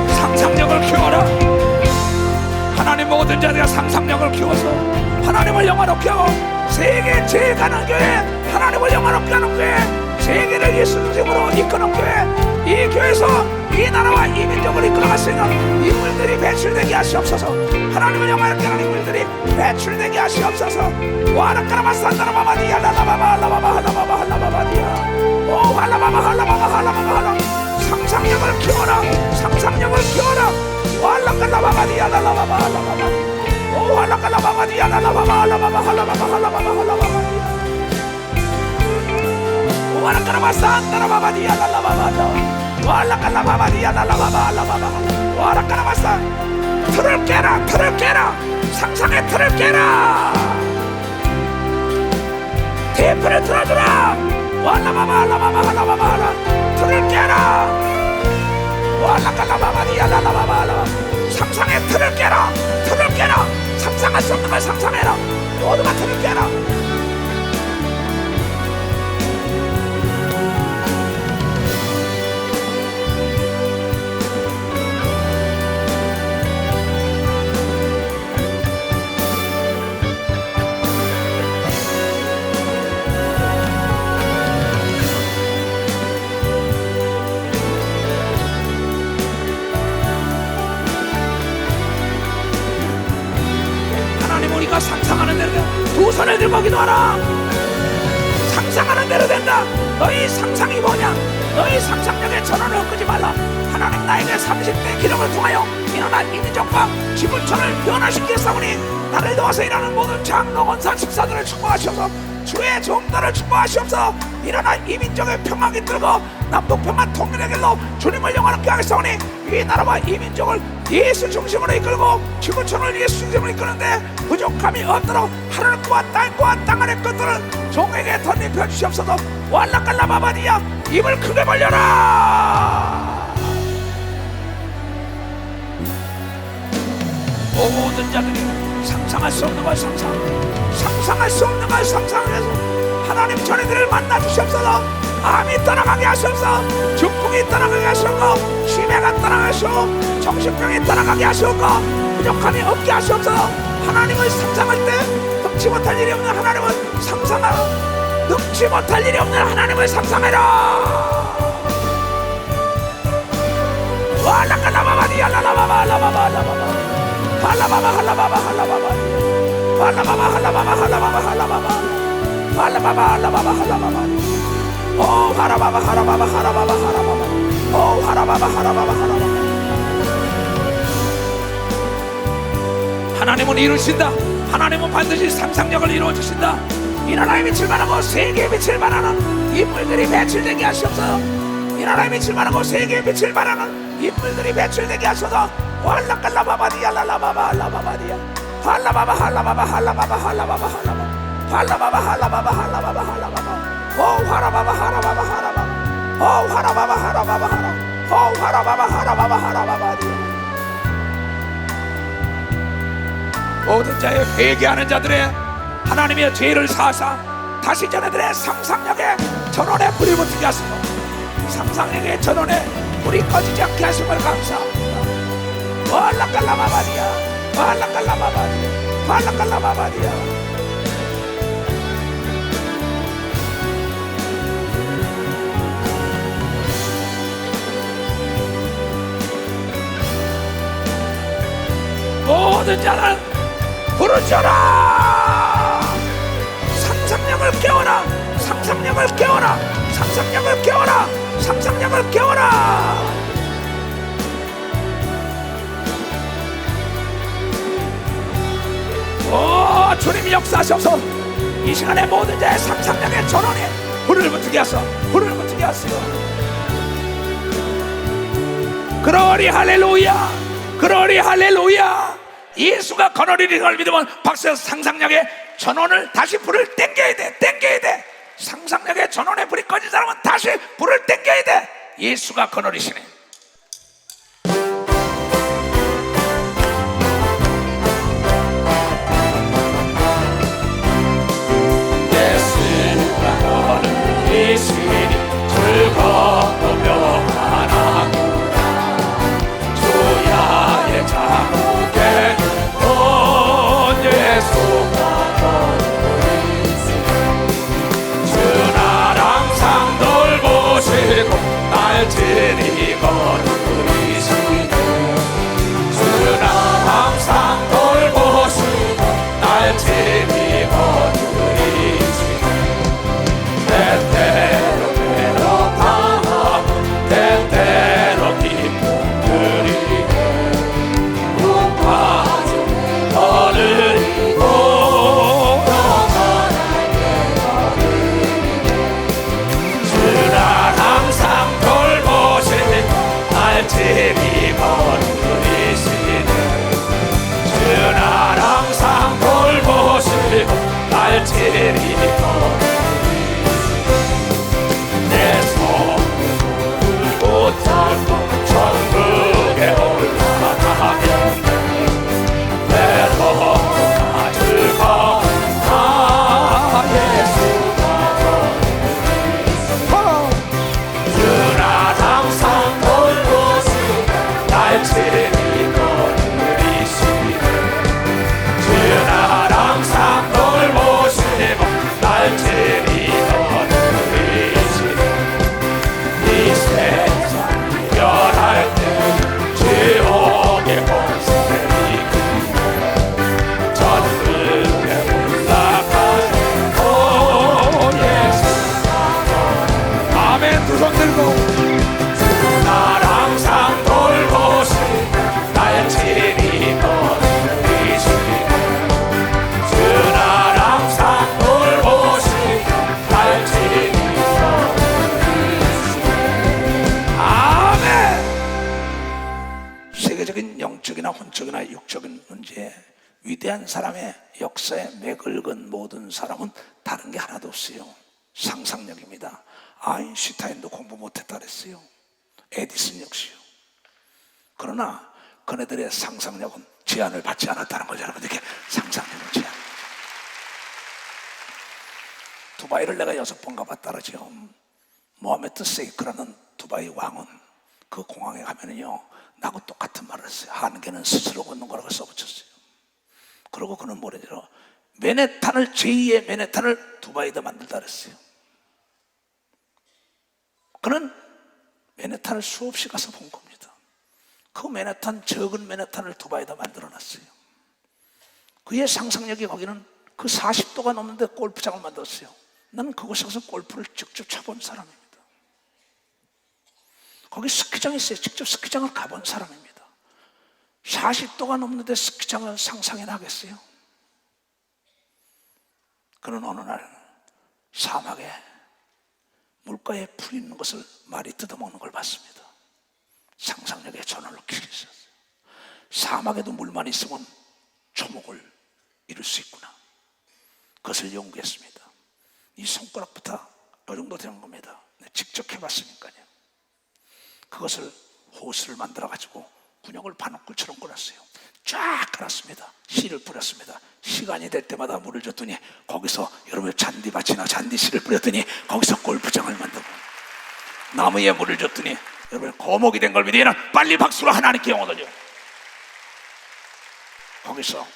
Speaker 3: 상상력을 키워라. 하나님 모든 자들이 상상력을 키워서 하나님을 영화롭게 하고 세계 제일 가는 교회, 하나님을 영화롭게 하는 교회, 세계를 예수 중심으로 이끄는 교회, 이 교회에서 이 나라와 이 민족을 이끌어갈 수 있는 인물들이 배출되게 하시옵소서. 하나님을 영화롭게 하는 인물들이 배출되게 하시옵소서. 와라카라마산다라바바디야 라라바바라바바라바바라바바디야 오 할라바바할라바바할라바바할라. 상상력을 키워라. 상상력을 키워라. 와라카라바바디야 라라바바할라바바디 오 할라카라바바디야 라라바바할라바바할라바바할라바바할라바바디야 와라카라마산다라바바디야 라라바바다 와라카라바바디야 라라바바할라바바 와라카라마산. 틀을 깨라. 틀을 깨라. 상상의 틀을 깨라. 테이프를 틀어주라. 와라바바할라바바할라바바할라. 틀을 깨라. 와라카라바바디야 라라바바할라. 상상의 틀을 깨라. 틀을 깨라. 상상할 수 없는 걸 상상해라. 모두가 틀을 깨라. 우리가 상상하는 대로 된다. 두 손을 들고 기도하라. 상상하는 대로 된다. 너희 상상이 뭐냐? 너희 상상력의 전원을 끄지 말라. 하나님 나에게 30대 기록을 통하여 일어난 이민족과 지구촌을 변화시키겠사오니 나를 도와서 일하는 모든 장로 권사 집사들을 축복하시옵소서. 주의 종들을 축복하시옵소서. 일어난 이민족의 평화를 들고 남북평화 통일의 길로 주님을 영원하게 하겠사오니 이 나라와 이 민족을 예수 중심으로 이끌고 지구촌을 예수 중심으로 이끄는데 부족함이 없도록 하늘과 땅과 땅 아래 것들을 종에게 덧입혀 주시옵소서. 왈라칼라바바디야 입을 크게 벌려라. 모든 자들이 상상할 수 없는 걸 상상할 수 없는 걸 상상해서 하나님 전애들을 만나 주시옵소서. 암이 떠나가게 하시옵소서. 중풍이 떠나가게 하시옵고 치매가 떠나가게 하시옵고 정신병이 떠나가게 하시옵고 부족함이 없게 하시옵소서. 하나님을 상상할 때 능치 못할 일이 없는 하나님을 상상하라. 능치 못할 일이 없는 하나님을 상상해라. 와라칼라바바디야 라라바바라바바라바바 할라바바 할라바바 할라바바 할라바바 할라바바 할라바바 할라바바 할라바바 할라바바 할라바바 오 하라바바 하라바바 하라바바 하라바바 오 하라바바 하라바바 하라바바. 하나님은 이루신다. 하나님은 반드시 상상력을 이루어주신다. 이 나라에 빛을 발하고 세계에 빛을 발하는 인물들이 배출되게 하시옵소서. 이 나라에 빛을 발하고 세계에 빛을 발하는 인물들이 배출되게 하소서. 할라칼라바바디야 라라바바 할라바바디야 할라바바 할라바바 할라바바 할라바바 할라바 할라바바 할라바바 할라바바 할라바바 오 하라바바 하라바바 하라바바 오 하라바바 하라바바 하라 오 하라바바 하라바바 하라바바디야. 모든 자의 회개하는 자들의 하나님의 죄를 사하사 다시 전해들의 상상력에 전원에 불이 붙게 하시고 상상력의 전원에 불이 꺼지지 않게 하심을 감사합니다. 발라칼라바바디야 발라칼라바바디야 발라칼라바바디야. 모든 자는 부르짖어라. 상상력을 깨워라. 상상력을 깨워라. 상상력을 깨워라. 상상력을 깨워라. 오 주님이 역사하셔서 이 시간에 모든 자의 상상력의 전원에 불을 붙게 하소. 불을 붙게 하시오. 그러리 할렐루야. 그러리 할렐루야. 예수가 거느리는 걸 믿으면 박수에서 상상력의 전원을 다시 불을 땡겨야 돼. 땡겨야 돼. 상상력의 전원에 불이 꺼진 사람은 다시 불을 땡겨야 돼. 예수가 거느리시네.
Speaker 4: 예수가 너는 이 시리 즐거워
Speaker 3: 날들이 내 손을 붙잡고 천국에 올라가면 외로워나 즐거워 나 예수가 주는 항상 돌보시고 날 지키고 누리시네 주는 항상 돌보시고 날 지키고 누리시네 이 세상 변할 때 지옥의 권세이 전국에 올라가네 오 예수 아멘 두 손 들고 날 항상 돌보시고 날 지키고 누리시네 주 날 항상 돌보시고 날 지키고 누리시네 아멘 세계적인 영적이나 혼적이나 육적인 문제에 위대한 사람의 역사에 맥을 건 모든 사람은 다른 게 하나도 없어요. 상상력입니다. 아인슈타인도 공부 못했다 그랬어요. 에디슨 역시요. 그러나 그네들의 상상력은 제한을 받지 않았다는 거죠. 여러분들께 상상력은 제한. 두바이를 내가 6번 가봤다 그러죠. 모하메드 세이크라는 두바이 왕은 그 공항에 가면은요 나하고 똑같은 말을 했어요. 한계는 스스로 걷는 거라고 써붙였어요. 그리고 그는 뭐래요? 맨해탄을 제2의 맨해탄을 두바이에다 만들다 그랬어요. 그는 맨해탄을 수없이 가서 본 겁니다. 그 맨해탄 적은 맨해탄을 두바이에다 만들어놨어요. 그의 상상력이 거기는 그 40도가 넘는데 골프장을 만들었어요. 나는 그곳에 가서 골프를 직접 쳐본 사람입니다. 거기 스키장이 있어요. 직접 스키장을 가본 사람입니다. 40도가 넘는데 스키장을 상상이나 하겠어요? 그는 어느 날 사막에 물가에 풀 있는 것을 말이 뜯어먹는 걸 봤습니다. 상상력에 전원을 켜게 있었어요. 사막에도 물만 있으면 초목을 이룰 수 있구나. 그것을 연구했습니다. 이 손가락부터 이 정도 되는 겁니다. 직접 해봤으니까요. 그것을 호스를 만들어가지고 군용을 바늘꿀처럼 끊었어요. 쫙 깔았습니다. 씨를 뿌렸습니다. 시간이 될 때마다 물을 줬더니 거기서 여러분 잔디밭이나 잔디씨를 뿌렸더니 거기서 골프장을 만들고 나무에 물을 줬더니 여러분 거목이 된 걸 믿으면 빨리 박수로 하나님께 영광 돌려. 거기서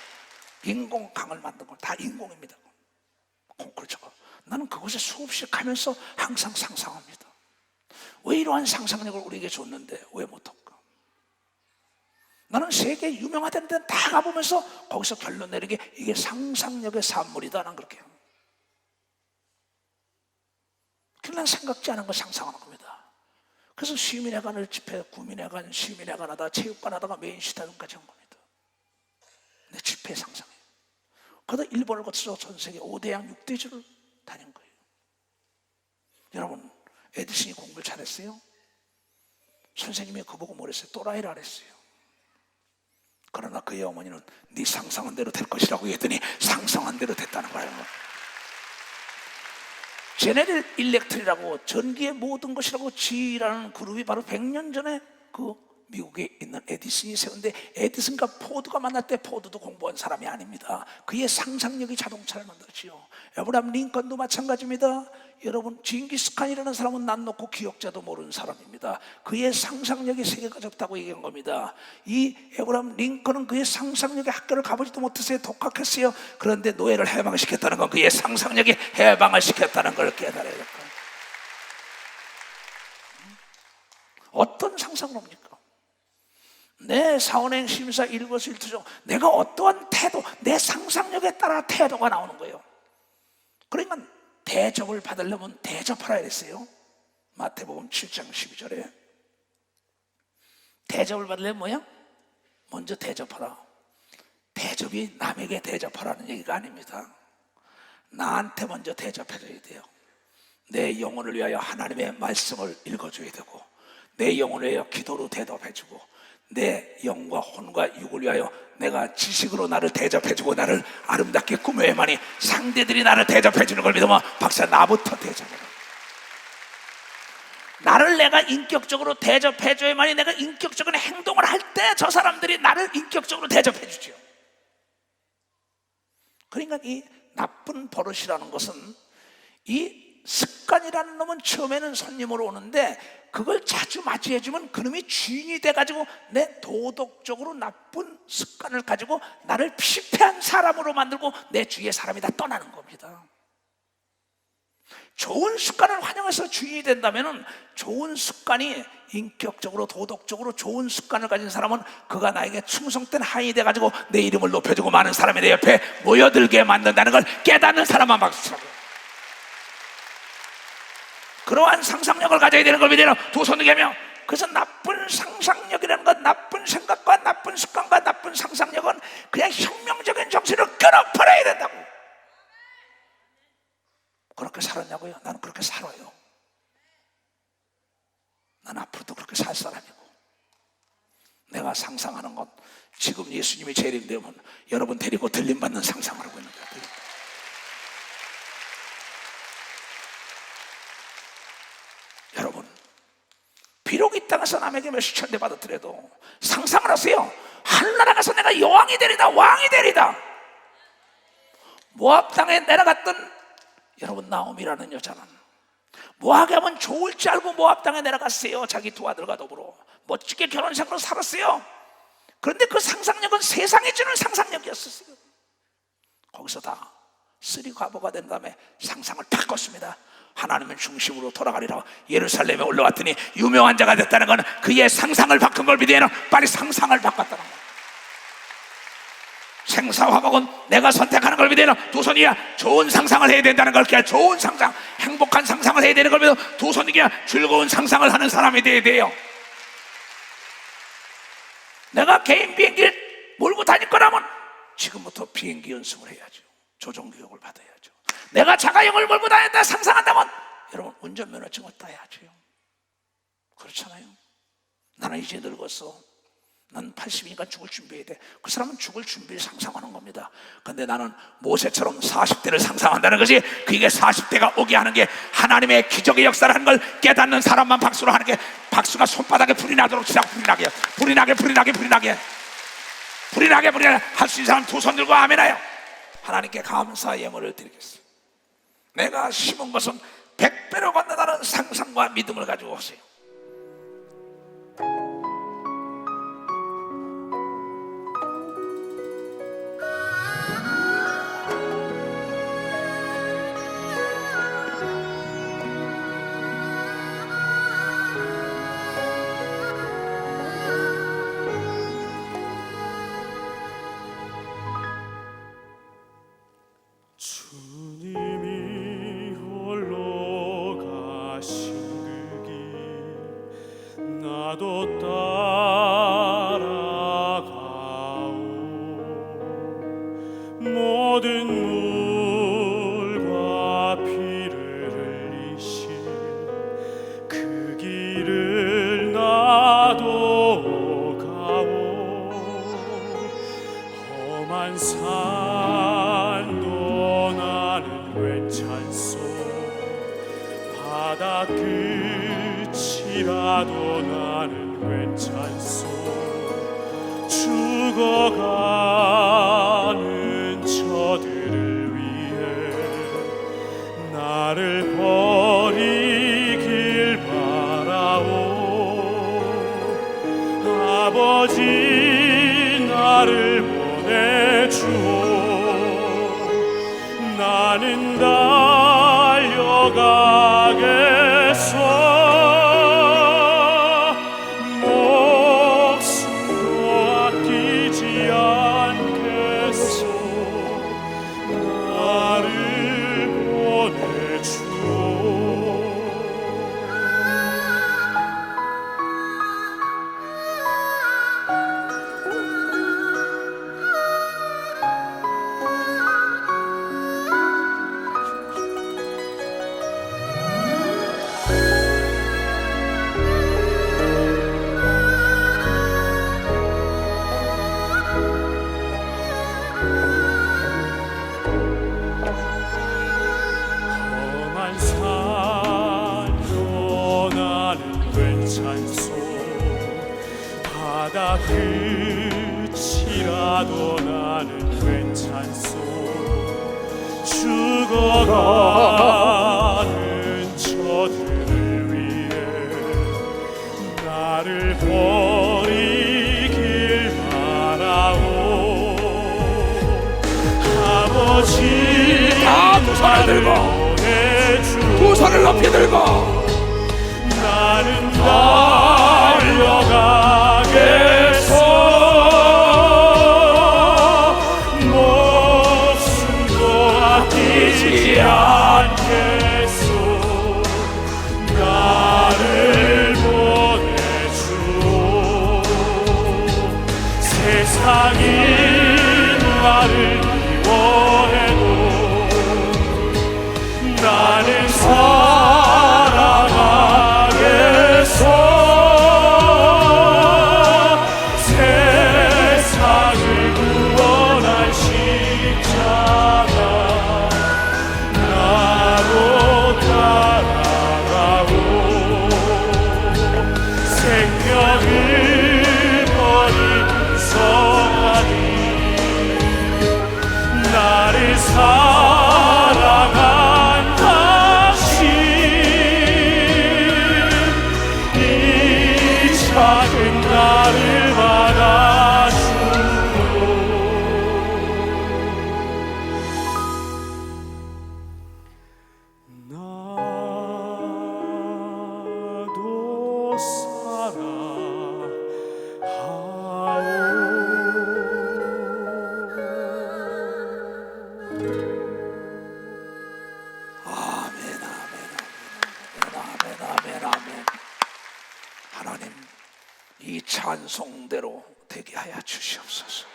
Speaker 3: 인공강을 만든 건 다 인공입니다. 그렇죠. 나는 그곳에 수없이 가면서 항상 상상합니다. 왜 이러한 상상력을 우리에게 줬는데 왜 못할까? 나는 세계 유명하다는 데는 다 가보면서 거기서 결론 내리게 이게 상상력의 산물이다. 난 그렇게. 그냥 생각지 않은 걸 상상하는 겁니다. 그래서 시민회관을 집회, 구민회관, 시민회관 하다 체육관 하다가 메인시타전까지 한 겁니다. 내 집회 상상이에요. 그러다 일본을 거쳐서 전 세계 5대양 6대주를 다닌 거예요. 여러분 에디슨이 공부를 잘했어요? 선생님이 그보고 뭐랬어요? 또라이라 그랬어요. 그러나 그의 어머니는 네 상상한 대로 될 것이라고 했더니 상상한 대로 됐다는 거예요. 제네럴 일렉트리라고 전기의 모든 것이라고 지라는 그룹이 바로 100년 전에 그 미국에 있는 에디슨이 세운데 에디슨과 포드가 만날 때 포드도 공부한 사람이 아닙니다. 그의 상상력이 자동차를 만들었지요. 에브라함 링컨도 마찬가지입니다. 여러분 징기스칸이라는 사람은 난 놓고 기억자도 모르는 사람입니다. 그의 상상력이 세계가 좁다고 얘기한 겁니다. 이 에브라함 링컨은 그의 상상력에 학교를 가보지도 못했어요. 독학했어요. 그런데 노예를 해방시켰다는 건 그의 상상력이 해방을 시켰다는 걸 깨달아야 될 거예요. 어떤 상상을 합니까? 내 사원행 심사 일거수일투족 내가 어떠한 태도 내 상상력에 따라 태도가 나오는 거예요. 그러니까 대접을 받으려면 대접하라 그랬어요. 마태복음 7장 12절에 대접을 받으려면 뭐야? 먼저 대접하라. 대접이 남에게 대접하라는 얘기가 아닙니다. 나한테 먼저 대접해줘야 돼요. 내 영혼을 위하여 하나님의 말씀을 읽어줘야 되고 내 영혼을 위하여 기도로 대답해주고 내 영과 혼과 육을 위하여 내가 지식으로 나를 대접해주고 나를 아름답게 꾸며야만이 상대들이 나를 대접해주는 걸 믿으면 박사 나부터 대접해. 나를 내가 인격적으로 대접해줘야만이 내가 인격적인 행동을 할 때 저 사람들이 나를 인격적으로 대접해주죠. 그러니까 이 나쁜 버릇이라는 것은, 이 습관이라는 놈은 처음에는 손님으로 오는데 그걸 자주 맞이해주면 그놈이 주인이 돼가지고 내 도덕적으로 나쁜 습관을 가지고 나를 피폐한 사람으로 만들고 내 주위의 사람이 다 떠나는 겁니다. 좋은 습관을 환영해서 주인이 된다면, 좋은 습관이 인격적으로 도덕적으로 좋은 습관을 가진 사람은 그가 나에게 충성된 하인이 돼가지고 내 이름을 높여주고 많은 사람이 내 옆에 모여들게 만든다는 걸 깨닫는 사람만 박수라고요. 그러한 상상력을 가져야 되는 걸 믿어요. 두 손을 개며. 그래서 나쁜 상상력이라는 것, 나쁜 생각과 나쁜 습관과 나쁜 상상력은 그냥 혁명적인 정신을 끊어버려야 된다고. 그렇게 살았냐고요? 나는 그렇게 살아요. 난 앞으로도 그렇게 살 사람이고, 내가 상상하는 것, 지금 예수님이 재림되면 여러분 데리고 들림받는 상상을 하고 있는 거예요. 여러분, 비록 이 땅에서 남에게 몇십 천대 받았더라도 상상을 하세요. 하늘나라 가서 내가 여왕이 되리다, 왕이 되리다. 모압 땅에 내려갔던 여러분 나오미라는 여자는 모압에 하면 좋을지 알고 모압 땅에 내려갔어요. 자기 두 아들과 더불어 멋지게 결혼생활로 살았어요. 그런데 그 상상력은 세상이 주는 상상력이었어요. 거기서 다 쓰리 과부가 된 다음에 상상을 바꿨습니다. 하나님은 중심으로 돌아가리라. 예루살렘에 올라왔더니 유명한 자가 됐다는 건 그의 상상을 바꾼 걸 믿으면 빨리 상상을 바꿨다는 거예요. 생사화복은 내가 선택하는 걸 믿으면 두 손이야 좋은 상상을 해야 된다는 걸, 좋은 상상, 행복한 상상을 해야 되는 걸 믿으면 두 손이야 즐거운 상상을 하는 사람이 돼야 돼요. 내가 개인 비행기를 몰고 다닐 거라면 지금부터 비행기 연습을 해야죠. 조종교육을 받아야죠. 내가 자가용을 몰고 다녔다 상상한다면 여러분 운전면허증을 따야죠. 그렇잖아요. 나는 이제 늙었어. 난 80이니까 죽을 준비해야 돼. 그 사람은 죽을 준비를 상상하는 겁니다. 근데 나는 모세처럼 40대를 상상한다는 것이, 그게 40대가 오게 하는 게 하나님의 기적의 역사라는 걸 깨닫는 사람만 박수로 하는 게, 박수가 손바닥에 불이 나도록 시작. 불이 나게 할 수 있는 사람 두 손 들고 아멘하여 하나님께 감사 예물을 드리겠습니다. 내가 심은 것은 100배로 받는다는 상상과 믿음을 가지고 오세요.
Speaker 5: 주님이 홀로 가신 그 길 나도 따라가오. 모든 물과 피를 흘리신 그 길을 나도 가오. 험한 산도 나는 괜찮소. 바다 끝이라도 나는 괜찮소. 죽어가는 저들을 위해 나를 버리길 바라오. 아버지 나를 보내주오. 나는 달려가겠소. 목숨도 아끼지 않겠소. 나를 보내주오. 끝이라도 나는 괜찮소. 죽어가는 저들을 위해 나를 버리길 말아오. 아버지
Speaker 3: 다 두 손을 들고, 두 손을 높이 들고
Speaker 5: 나는 달려가겠소. 목숨도 아끼지 않겠소. 나를 보내주오. 세상이 나를 미워해도 나는 살아가겠소. 세상을 구원할 십자가 나로 따라가오. 생명을 버리고서라도 나를 사랑한다시 이 작은 나를 받아주오. 나도
Speaker 3: 하나님, 이 찬송대로 되게 하여 주시옵소서.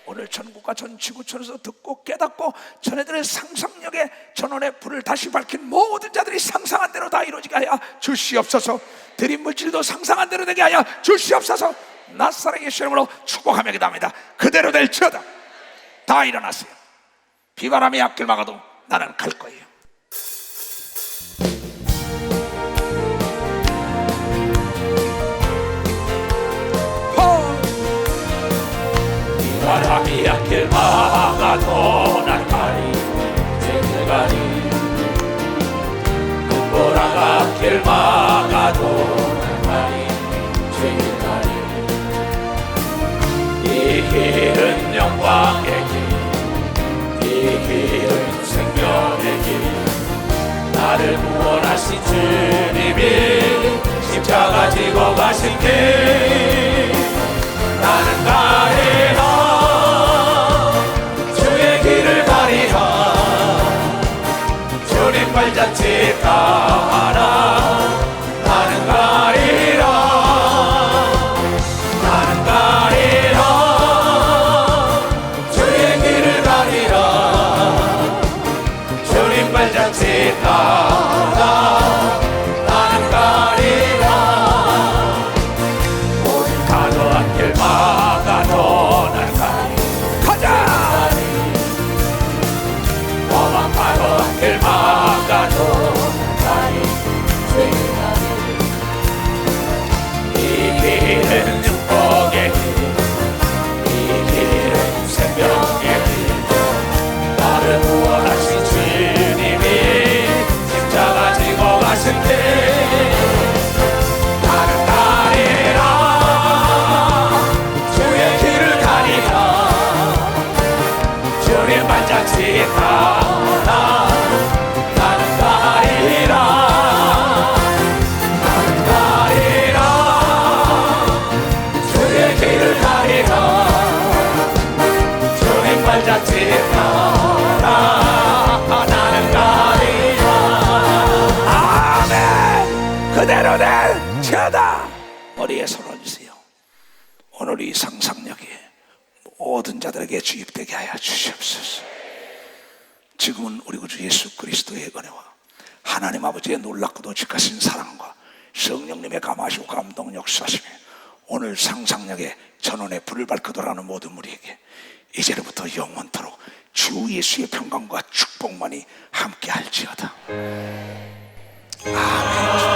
Speaker 3: 오늘 전국과 전 지구촌에서 듣고 깨닫고 전애들의 상상력에 전원의 불을 다시 밝힌 모든 자들이 상상한 대로 다 이루어지게 하여 주시옵소서. 드림 물질도 상상한 대로 되게 하여 주시옵소서. 나사렛 예수 이름으로 축복하며 기도합니다. 그대로 될지어다. 다 일어나세요. 비바람이 앞길 막아도 나는 갈 거예요.
Speaker 4: 바람이 앞길 막아도 난 가리 제길 가리. 눈보라가 앞길 막아도 난 가리 제길 가리. 이 길은 영광의 길, 이 길은 생명의 길. 나를 구원하신 주님이 십자가 지고 가신 길. 나는 가리라, 주의 길을 가리라. 주님 발자취 따라 나는 가리라. 나는 가리라, 주의 길을 가리라. 주님 발자취 따라 나는 가리라. 모든 가도한 길 막아도 난 가리. 가자! 험한 가도한 길 막아도 난 가리. 이 길은 축복의 길, 이 길은 생명의 길. 나를 구원하신 주님이 십자가 지고 가신 길. 나는 가리라, 주의 길을 가리라. 주님 발자취 따라 나는 가리라. 나는 가리라, 주의 길을 가리라. 주님 발자취 따라 나는 가리라. 아멘. 그대로 될지어다. 머리에 손 얹으세요. 오늘 이 상상력이 모든 자들에게 주입되게 하여 주시옵소서. 지금은 우리 구주 예수 그리스도의 은혜와 하나님 아버지의 놀랍고도 직하신 사랑과 성령님의 감화하시고 감동 역사하시며 오늘 상상력에 전원의 불을 밝혀 돌아가는 모든 우리에게 이제부터 영원토록 주 예수의 평강과 축복만이 함께 할지어다. 아멘.